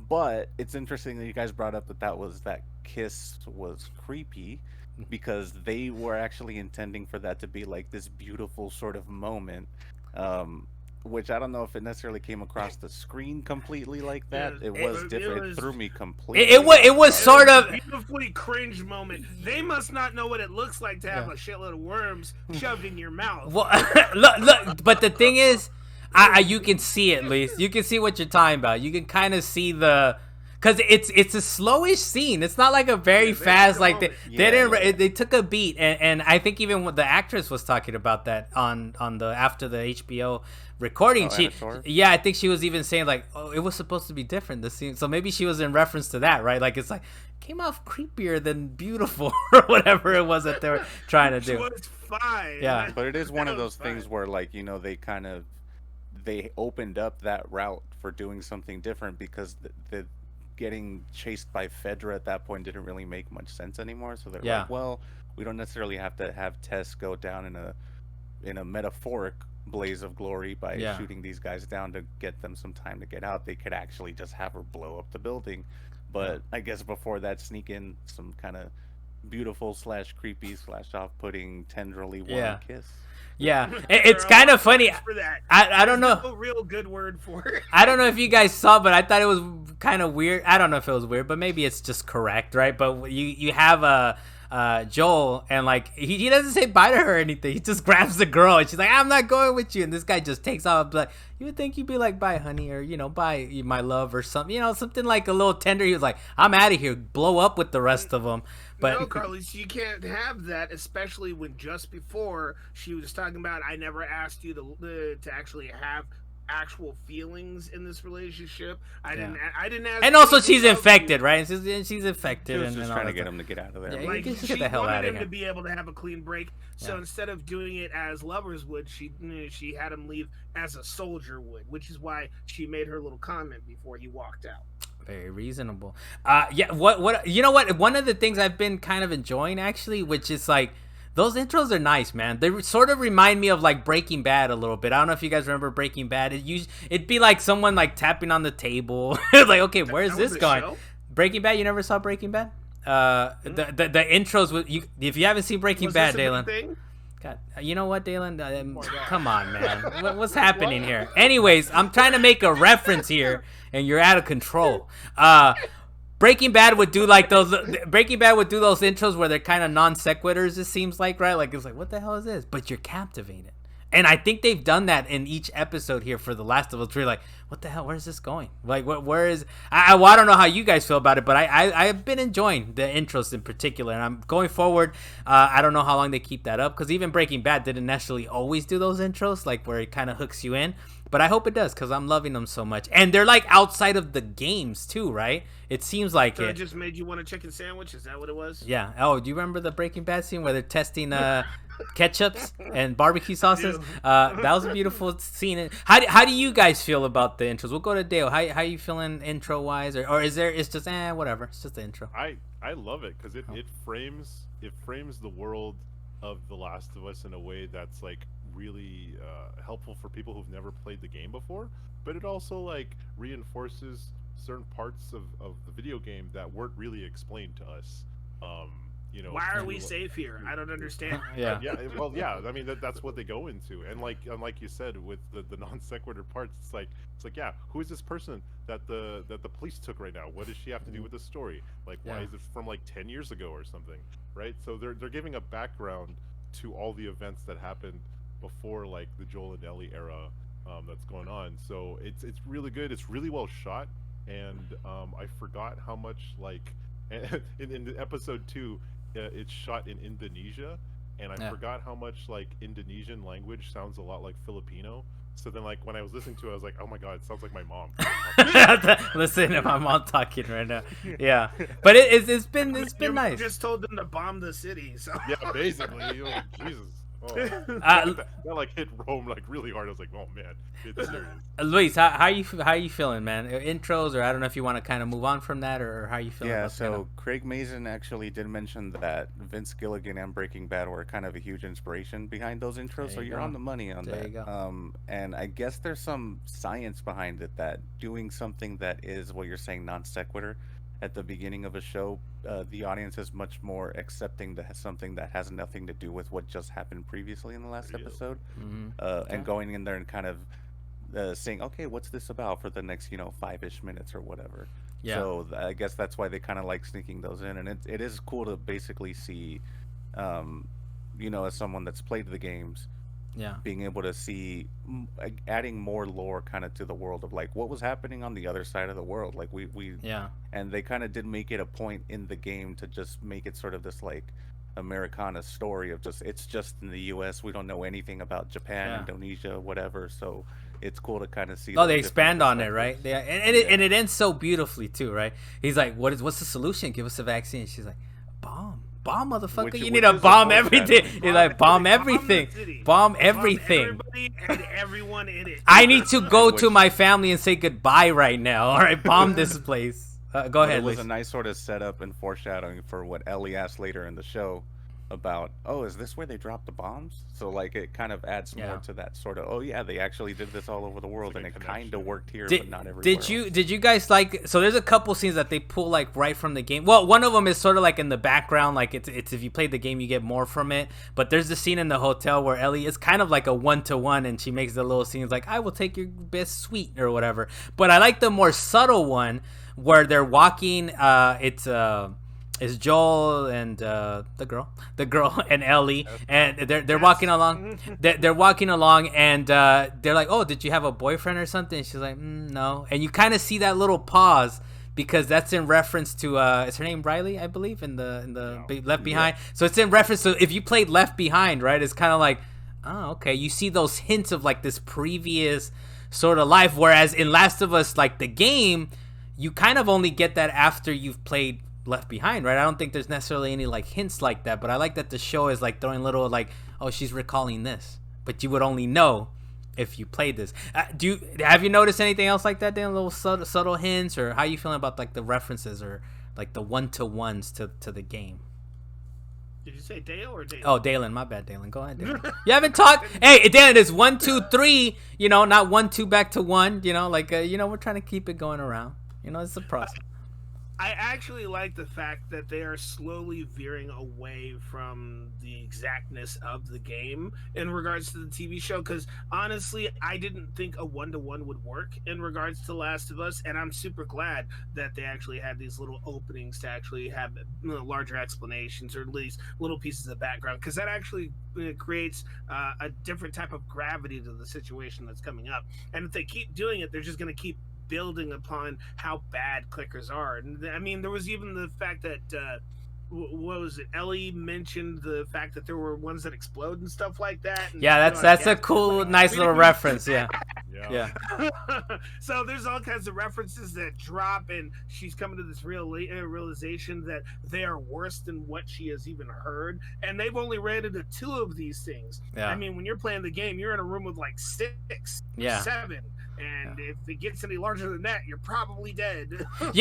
But it's interesting that you guys brought up that kiss was creepy, because they were actually intending for that to be like this beautiful sort of moment, which I don't know if it necessarily came across the screen completely like that. It was different. It threw me completely. It was sort of beautifully cringe moment. They must not know what it looks like to have a shitload of worms shoved in your mouth. Well, look, but the thing is, you can see it, Luis. You can see what you're talking about. You can kind of see because it's a slowish scene. It's not like a very fast, like they took a beat, and I think even the actress was talking about that on the after the HBO recording. I think she was even saying like, oh, it was supposed to be different, the scene. So maybe she was in reference to that, right? Like it's like came off creepier than beautiful or whatever it was that they were trying to do. It was fine. Yeah, but it is one of those things where like they opened up that route for doing something different, because the getting chased by Fedra at that point didn't really make much sense anymore. So they're like, well, we don't necessarily have to have Tess go down in a metaphoric blaze of glory by shooting these guys down to get them some time to get out. They could actually just have her blow up the building. But I guess before that, sneak in some kind of beautiful / creepy / off-putting tenderly warm kiss. Yeah, it's kind of funny. I don't know. No real good word for it. I don't know if you guys saw, but I thought it was kind of weird. I don't know if it was weird, but maybe it's just correct, right? But you have Joel, and like he doesn't say bye to her or anything. He just grabs the girl, and she's like, "I'm not going with you." And this guy just takes off. Like, you would think you'd be like, "Bye, honey," or "Bye, my love," or something. Something like a little tender. He was like, "I'm out of here. Blow up with the rest of them." But no, Carlos, you can't have that, especially when just before she was talking about, I never asked you to actually have actual feelings in this relationship. I didn't ask. And also, she's infected, right? She's infected. She was just trying to get him to get out of there. Yeah, like, just she get the hell out wanted of him here. to be able to have a clean break. So instead of doing it as lovers would, she had him leave as a soldier would, which is why she made her little comment before he walked out. Very reasonable. What you know what? One of the things I've been kind of enjoying actually, which is like those intros are nice, man. They sort of remind me of like Breaking Bad a little bit. I don't know if you guys remember Breaking Bad. It'd be like someone like tapping on the table. Like, okay, where's this going? Show? Breaking Bad. You never saw Breaking Bad? The intros with you. If you haven't seen Breaking Bad, Dalan. God, you know what, Dalan? Come on, man. What's happening here? Anyways, I'm trying to make a reference here, and you're out of control. Breaking Bad would do like those. Breaking Bad would do those intros where they're kind of non sequiturs. It seems like, right? Like it's like, what the hell is this? But you're captivated. And I think they've done that in each episode here for The Last of Us. We're like, what the hell? Where's this going? Like, where is? I don't know how you guys feel about it, but I've been enjoying the intros in particular, and I'm going forward. I don't know how long they keep that up, because even Breaking Bad didn't necessarily always do those intros, like where it kind of hooks you in. But I hope it does, because I'm loving them so much, and they're like outside of the games too, right? It seems like so it just made you want a chicken sandwich. Is that what it was? Yeah. Oh, do you remember the Breaking Bad scene where they're testing ketchups and barbecue sauces? That was a beautiful scene. How do you guys feel about the intros? We'll go to Dale. How you feeling intro wise, or is there? It's just whatever. It's just the intro. I love it because it frames the world of The Last of Us in a way that's like really helpful for people who've never played the game before, but it also like reinforces certain parts of the video game that weren't really explained to us. Why are we safe here? I don't understand. Yeah. Well, yeah. I mean, that's what they go into, and like you said, with the non sequitur parts, it's like, yeah, who is this person that the police took right now? What does she have to do with the story? Like, why is it from like 10 years ago or something, right? So they're giving a background to all the events that happened before, like the Joel and Ellie era that's going on. So it's really good. It's really well shot, and I forgot how much like in the episode 2, it's shot in Indonesia, and I forgot how much like Indonesian language sounds a lot like Filipino. So then, like, when I was listening to it, I was like, "Oh my god, it sounds like my mom." Listen to my mom talking right now. Yeah, but it's been nice. Just told them to bomb the city. So yeah, basically, Jesus. Oh, that like hit Rome like really hard. I was like, "Oh man, it's serious." Luis, how you feeling, man? Intros, or I don't know if you want to kind of move on from that, or how you feeling? Yeah, about so Craig Mazin actually did mention that Vince Gilligan and Breaking Bad were kind of a huge inspiration behind those intros. So you're on the money on that. You go. And I guess there's some science behind it, that doing something that is what you're saying, non sequitur, at the beginning of a show, the audience is much more accepting to something that has nothing to do with what just happened previously in the last episode, and going in there and kind of saying, okay, what's this about for the next 5-ish minutes or whatever. Yeah. So I guess that's why they kind of like sneaking those in, and it is cool to basically see, as someone that's played the games, being able to see adding more lore kind of to the world of like what was happening on the other side of the world. Like we and they kind of did make it a point in the game to just make it sort of this like Americana story of it's just in the US. We don't know anything about Japan, Indonesia, whatever. So it's cool to kind of see. Oh, they expand on it, right? Yeah, and it ends so beautifully too, right? He's like, what's the solution? Give us a vaccine. She's like, bomb, motherfucker. You need to bomb everything. You're like, bomb everything. Bomb everything. Everybody and everyone in it. I need to go to my family and say goodbye right now. All right, bomb this place. Go ahead. It was a nice sort of setup and foreshadowing for what Ellie asked later in the show about, is this where they dropped the bombs? So like it kind of adds more to that sort of, they actually did this all over the world, and it kind of worked here, but not everywhere. Did you guys like? So there's a couple scenes that they pull like right from the game. Well, one of them is sort of like in the background, like it's if you played the game, you get more from it. But there's the scene in the hotel where Ellie is kind of like a 1-to-1, and she makes the little scenes like, "I will take your best suite" or whatever. But I like the more subtle one where they're walking. It's Joel and the girl and Ellie, and they're walking along. They're walking along, and they're like, "Oh, did you have a boyfriend or something?" And she's like, "No." And you kind of see that little pause because that's in reference to is her name Riley, I believe, in the Left Behind. So it's in reference to if you played Left Behind, right? It's kind of like, oh, okay. You see those hints of like this previous sort of life, whereas in Last of Us, like the game, you kind of only get that after you've played Left Behind, right? I don't think there's necessarily any like hints like that, but I like that the show is like throwing little like, oh, she's recalling this, but you would only know if you played this. Have you noticed anything else like that, Dan? Little subtle hints, or how you feeling about like the references or like the 1-to-1s to the game? Did you say Dale or Dalen? Oh, Dalen. My bad, Dalen. Go ahead, Dalen. You haven't talked. Hey, Dalen, it's 1, 2, 3. Not 1, 2 back to 1. We're trying to keep it going around. It's a process. I actually like the fact that they are slowly veering away from the exactness of the game in regards to the TV show, because honestly, I didn't think a 1-to-1 would work in regards to Last of Us, and I'm super glad that they actually had these little openings to actually have larger explanations, or at least little pieces of background, because that actually creates a different type of gravity to the situation that's coming up. And if they keep doing it, they're just going to keep building upon how bad clickers are. And I mean, there was even the fact that what was it, Ellie mentioned the fact that there were ones that explode and stuff like that, and, that's a cool nice little reference. Yeah. So there's all kinds of references that drop, and she's coming to this realization that they are worse than what she has even heard, and they've only ran into 2 of these things. I mean, when you're playing the game, you're in a room with like 6 7, and if it gets any larger than that, you're probably dead. And,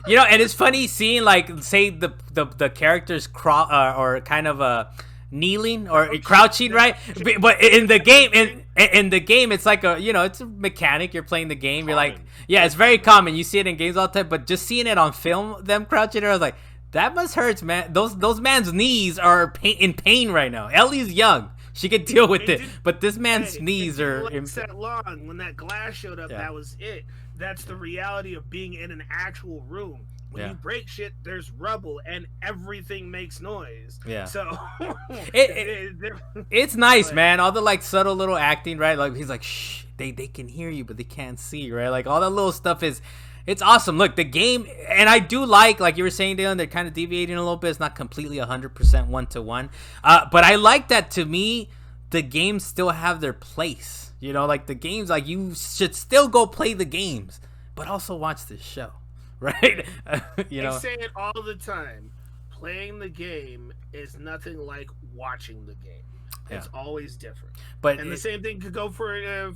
and it's funny seeing like, say the characters or kind of kneeling or crouching, right? But in the game, in the game, it's like it's a mechanic. You're playing the game. You're like, it's very common. You see it in games all the time. But just seeing it on film, them crouching, I was like, that must hurt, man. Those man's knees are in pain right now. Ellie's young. She could deal with it, but this man's knees are. That long when that glass showed up, that was it. That's the reality of being in an actual room. When you break shit, there's rubble and everything makes noise. Yeah. So it's nice, man. All the like subtle little acting, right? Like he's like, shh, they can hear you, but they can't see, right? Like all that little stuff it's awesome. Look, the game, and I do like you were saying, Dylan, they're kind of deviating a little bit. It's not completely 100% one-to-one. But I like that. To me, the games still have their place. You know, like the games, like you should still go play the games, but also watch this show. Right? You know, I say it all the time. Playing the game is nothing like watching the game. It's always different. And the same thing could go for a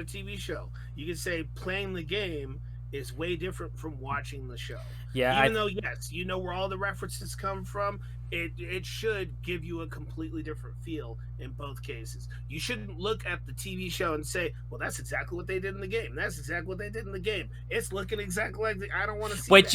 TV show. You could say playing the game is way different from watching the show. Yeah. Even though, yes, you know where all the references come from, it should give you a completely different feel in both cases. You shouldn't look at the TV show and say, well, that's exactly what they did in the game. That's exactly what they did in the game. It's looking exactly like I don't want to see But that.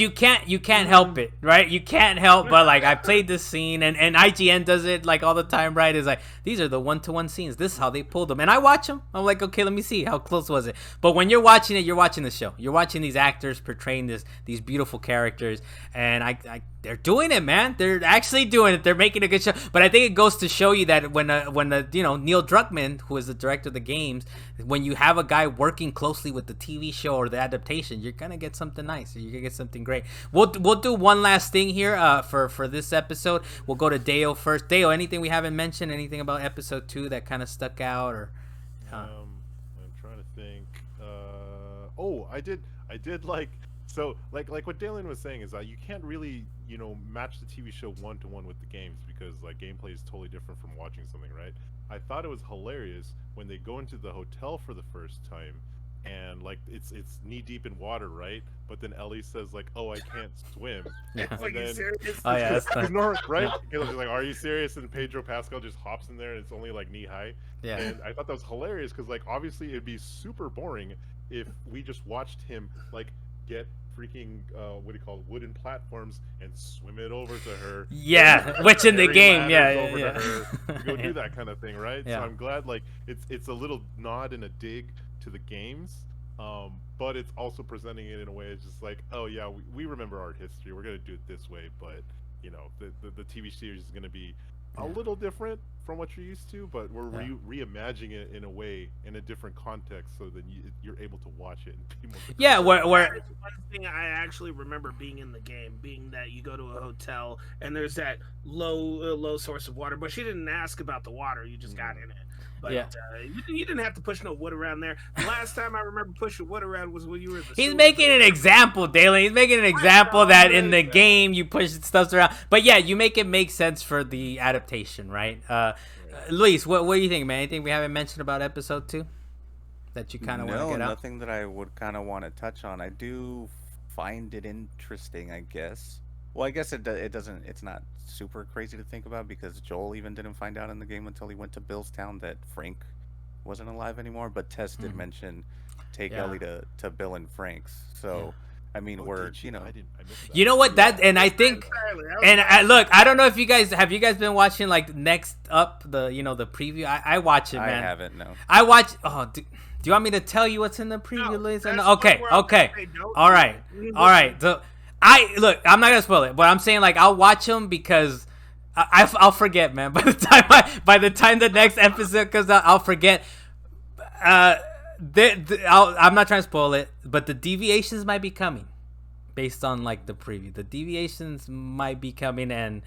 you can't help it, right? You can't help but like I played this scene and IGN does it like all the time, right? Is like these are the one-to-one scenes. This is how they pulled them. And I watch them. I'm like, okay, let me see how close was it. But when you're watching it, you're watching the show. You're watching these actors portraying these beautiful characters, and I they're doing it, man. They're actually doing it. They're making a good show. But I think it goes to show you that when the you know, Neil Druckmann, who is the director of the games, when you have a guy working closely with the TV show or the adaptation, you're gonna get something nice. You're gonna get something great. We'll do one last thing here for this episode. We'll go to Deo first. Deo, anything we haven't mentioned? Anything about episode 2 that kind of stuck out? Or I'm trying to think. I did like. So, like what Dalan was saying is that you can't really, you know, match the TV show one-to-one with the games because like gameplay is totally different from watching something, right? I thought it was hilarious when they go into the hotel for the first time, and like it's knee deep in water, right? But then Ellie says like, "Oh, I can't swim." Yeah. Like, you serious? Oh yeah, that's right? Because like, "Are you serious?" And Pedro Pascal just hops in there, and it's only like knee high. Yeah. And I thought that was hilarious because like obviously it'd be super boring if we just watched him like get freaking wooden platforms and swim it over to her. Yeah, which in the game, yeah. Go do that kind of thing, right? Yeah. So I'm glad like it's a little nod and a dig to the games, but it's also presenting it in a way it's just like, oh yeah, we remember art history. We're gonna do it this way, but you know the TV series is gonna be a little different from what you're used to, but we're reimagining it in a way, in a different context, so that you're able to watch it and be more. Yeah, where one thing I actually remember being in the game, being that you go to a hotel and there's that low source of water, but she didn't ask about the water. You just got in it. But you didn't have to push no wood around there. The last time I remember pushing wood around was when you were in the He's sewer. making an example, Dalan. He's making an example that in the game you push stuff around. But yeah, you make it make sense for the adaptation, right? Luis, what do you think, man? Anything we haven't mentioned about episode 2 that you kind of want to get out? No, nothing that I would kind of want to touch on. I do find it interesting, I guess. Well, I guess it doesn't. It's not super crazy to think about because Joel even didn't find out in the game until he went to Billstown that Frank wasn't alive anymore. But Tess did mention take Ellie to Bill and Frank's. So I mean, we're you know. You know what and I think look, I don't know if you guys have been watching like Next Up the preview. I watch it, man. I haven't. No. I watch. Oh, do you want me to tell you what's in the preview, Luis? Okay. All right. So. I'm not gonna spoil it, but I'm saying like I'll watch them because I'll forget, man. By the time the next episode comes out, I'll forget. I'm not trying to spoil it, but the deviations might be coming, based on like the preview. The deviations might be coming, and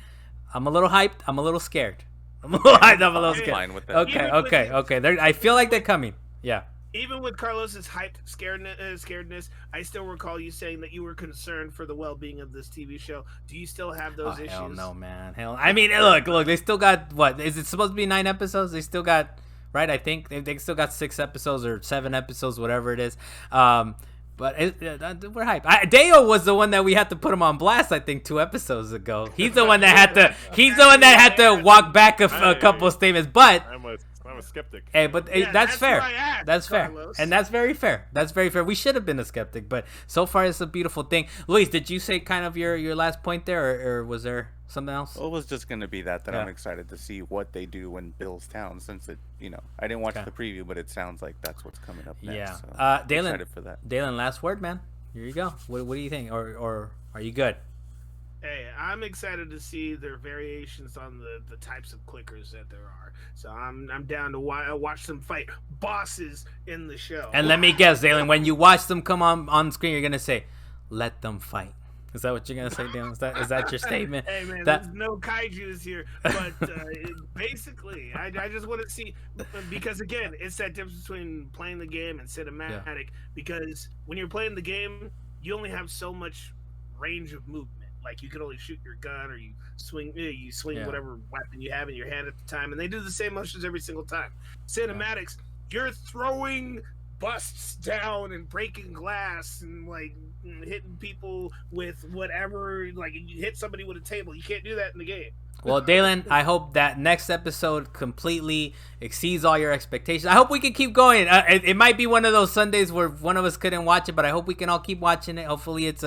I'm a little hyped. I'm a little scared. I'm a little scared. Fine with that. Okay. I feel like they're coming. Yeah. Even with Carlos's hyped scaredness, I still recall you saying that you were concerned for the well-being of this TV show. Do you still have those issues? Hell no, man. I mean, look. They still got what? Is it supposed to be 9 episodes? They still got, right? I think they still got 6 episodes or 7 episodes, whatever it is. But we're hyped. Deo was the one that we had to put him on blast. I think 2 episodes ago. He's the one that had to. He's the one that had to walk back a couple of statements, but. I'm a skeptic. Hey, but that's fair. That's fair. Carlos. And that's very fair. That's very fair. We should have been a skeptic, but so far it's a beautiful thing. Luis, did you say kind of your last point there, or was there something else? Well, it was just going to be that I'm excited to see what they do in Bill's Town, since it, I didn't watch the preview, but it sounds like that's what's coming up next. Yeah. So Dalan, excited for that. Dalan, last word, man. here you go. What do you think? Or are you good? Hey, I'm excited to see their variations on the types of clickers that there are. So I'm down to watch them fight bosses in the show. And let me guess, Dalan, when you watch them come on screen, you're gonna say, "Let them fight." Is that what you're gonna say, Dalan? Is that your statement? Hey man, there's no kaiju's here, but basically, I just want to see, because again, it's that difference between playing the game and cinematic. Yeah. Because when you're playing the game, you only have so much range of movement. Like you can only shoot your gun, or you swing whatever weapon you have in your hand at the time, and they do the same motions every single time. Cinematics, you're throwing busts down and breaking glass and like hitting people with whatever. Like you hit somebody with a table, you can't do that in the game. Well, Dalan, I hope that next episode completely exceeds all your expectations. I hope we can keep going. It might be one of those Sundays where one of us couldn't watch it, but I hope we can all keep watching it. Hopefully it's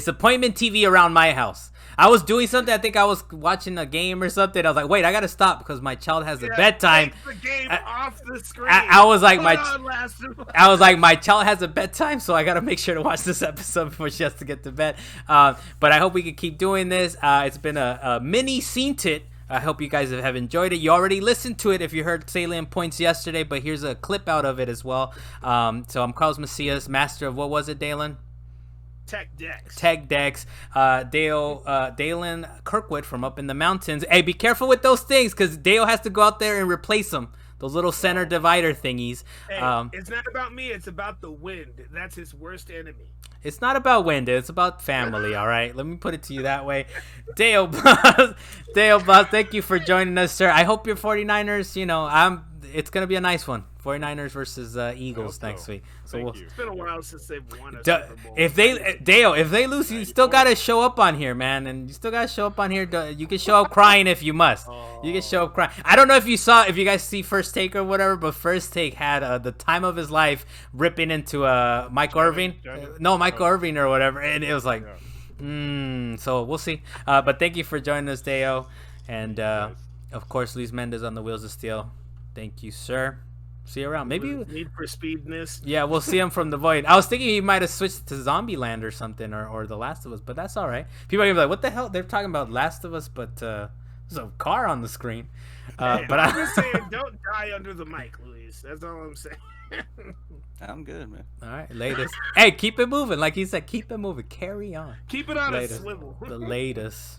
appointment TV around my house. I was doing something. I think I was watching a game or something. I was like, wait, I got to stop because my child has a bedtime. Take the game off the screen. I was like, my child has a bedtime, so I got to make sure to watch this episode before she has to get to bed. But I hope we can keep doing this. It's been a mini Seen It. I hope you guys have enjoyed it. You already listened to it if you heard Salient Points yesterday, but here's a clip out of it as well. So I'm Carlos Macias, master of, what was it, Dalan? Tech Decks. Dalan Kirkwood from up in the mountains. Hey, be careful with those things, because Dale has to go out there and replace them. Those little center divider thingies. Hey, it's not about me. It's about the wind. That's his worst enemy. It's not about wind. It's about family, all right? Let me put it to you that way. Dale Boss, thank you for joining us, sir. I hope your 49ers, it's going to be a nice one. 49ers versus Eagles next week. So it's been a while since they've won a Super Bowl. If they lose, you still got to show up on here, man. And you still got to show up on here. You can show up crying if you must. You can show up crying. I don't know if you guys see First Take or whatever, but First Take had the time of his life ripping into Mike Irving. No, Mike Irving or whatever. And it was like, so we'll see. But thank you for joining us, Deo. And, of course, Luis Mendez on the Wheels of Steel. Thank you, sir. See you around. Maybe Need for Speedness. Yeah, we'll see him from the void. I was thinking he might have switched to Zombieland or something, or The Last of Us, but that's all right. People are gonna be like, "What the hell? They're talking about Last of Us, but there's a car on the screen." But I'm just saying, don't die under the mic, Luis. That's all I'm saying. I'm good, man. All right, latest. Hey, keep it moving, like he said. Keep it moving. Carry on. Keep it on a swivel. The latest.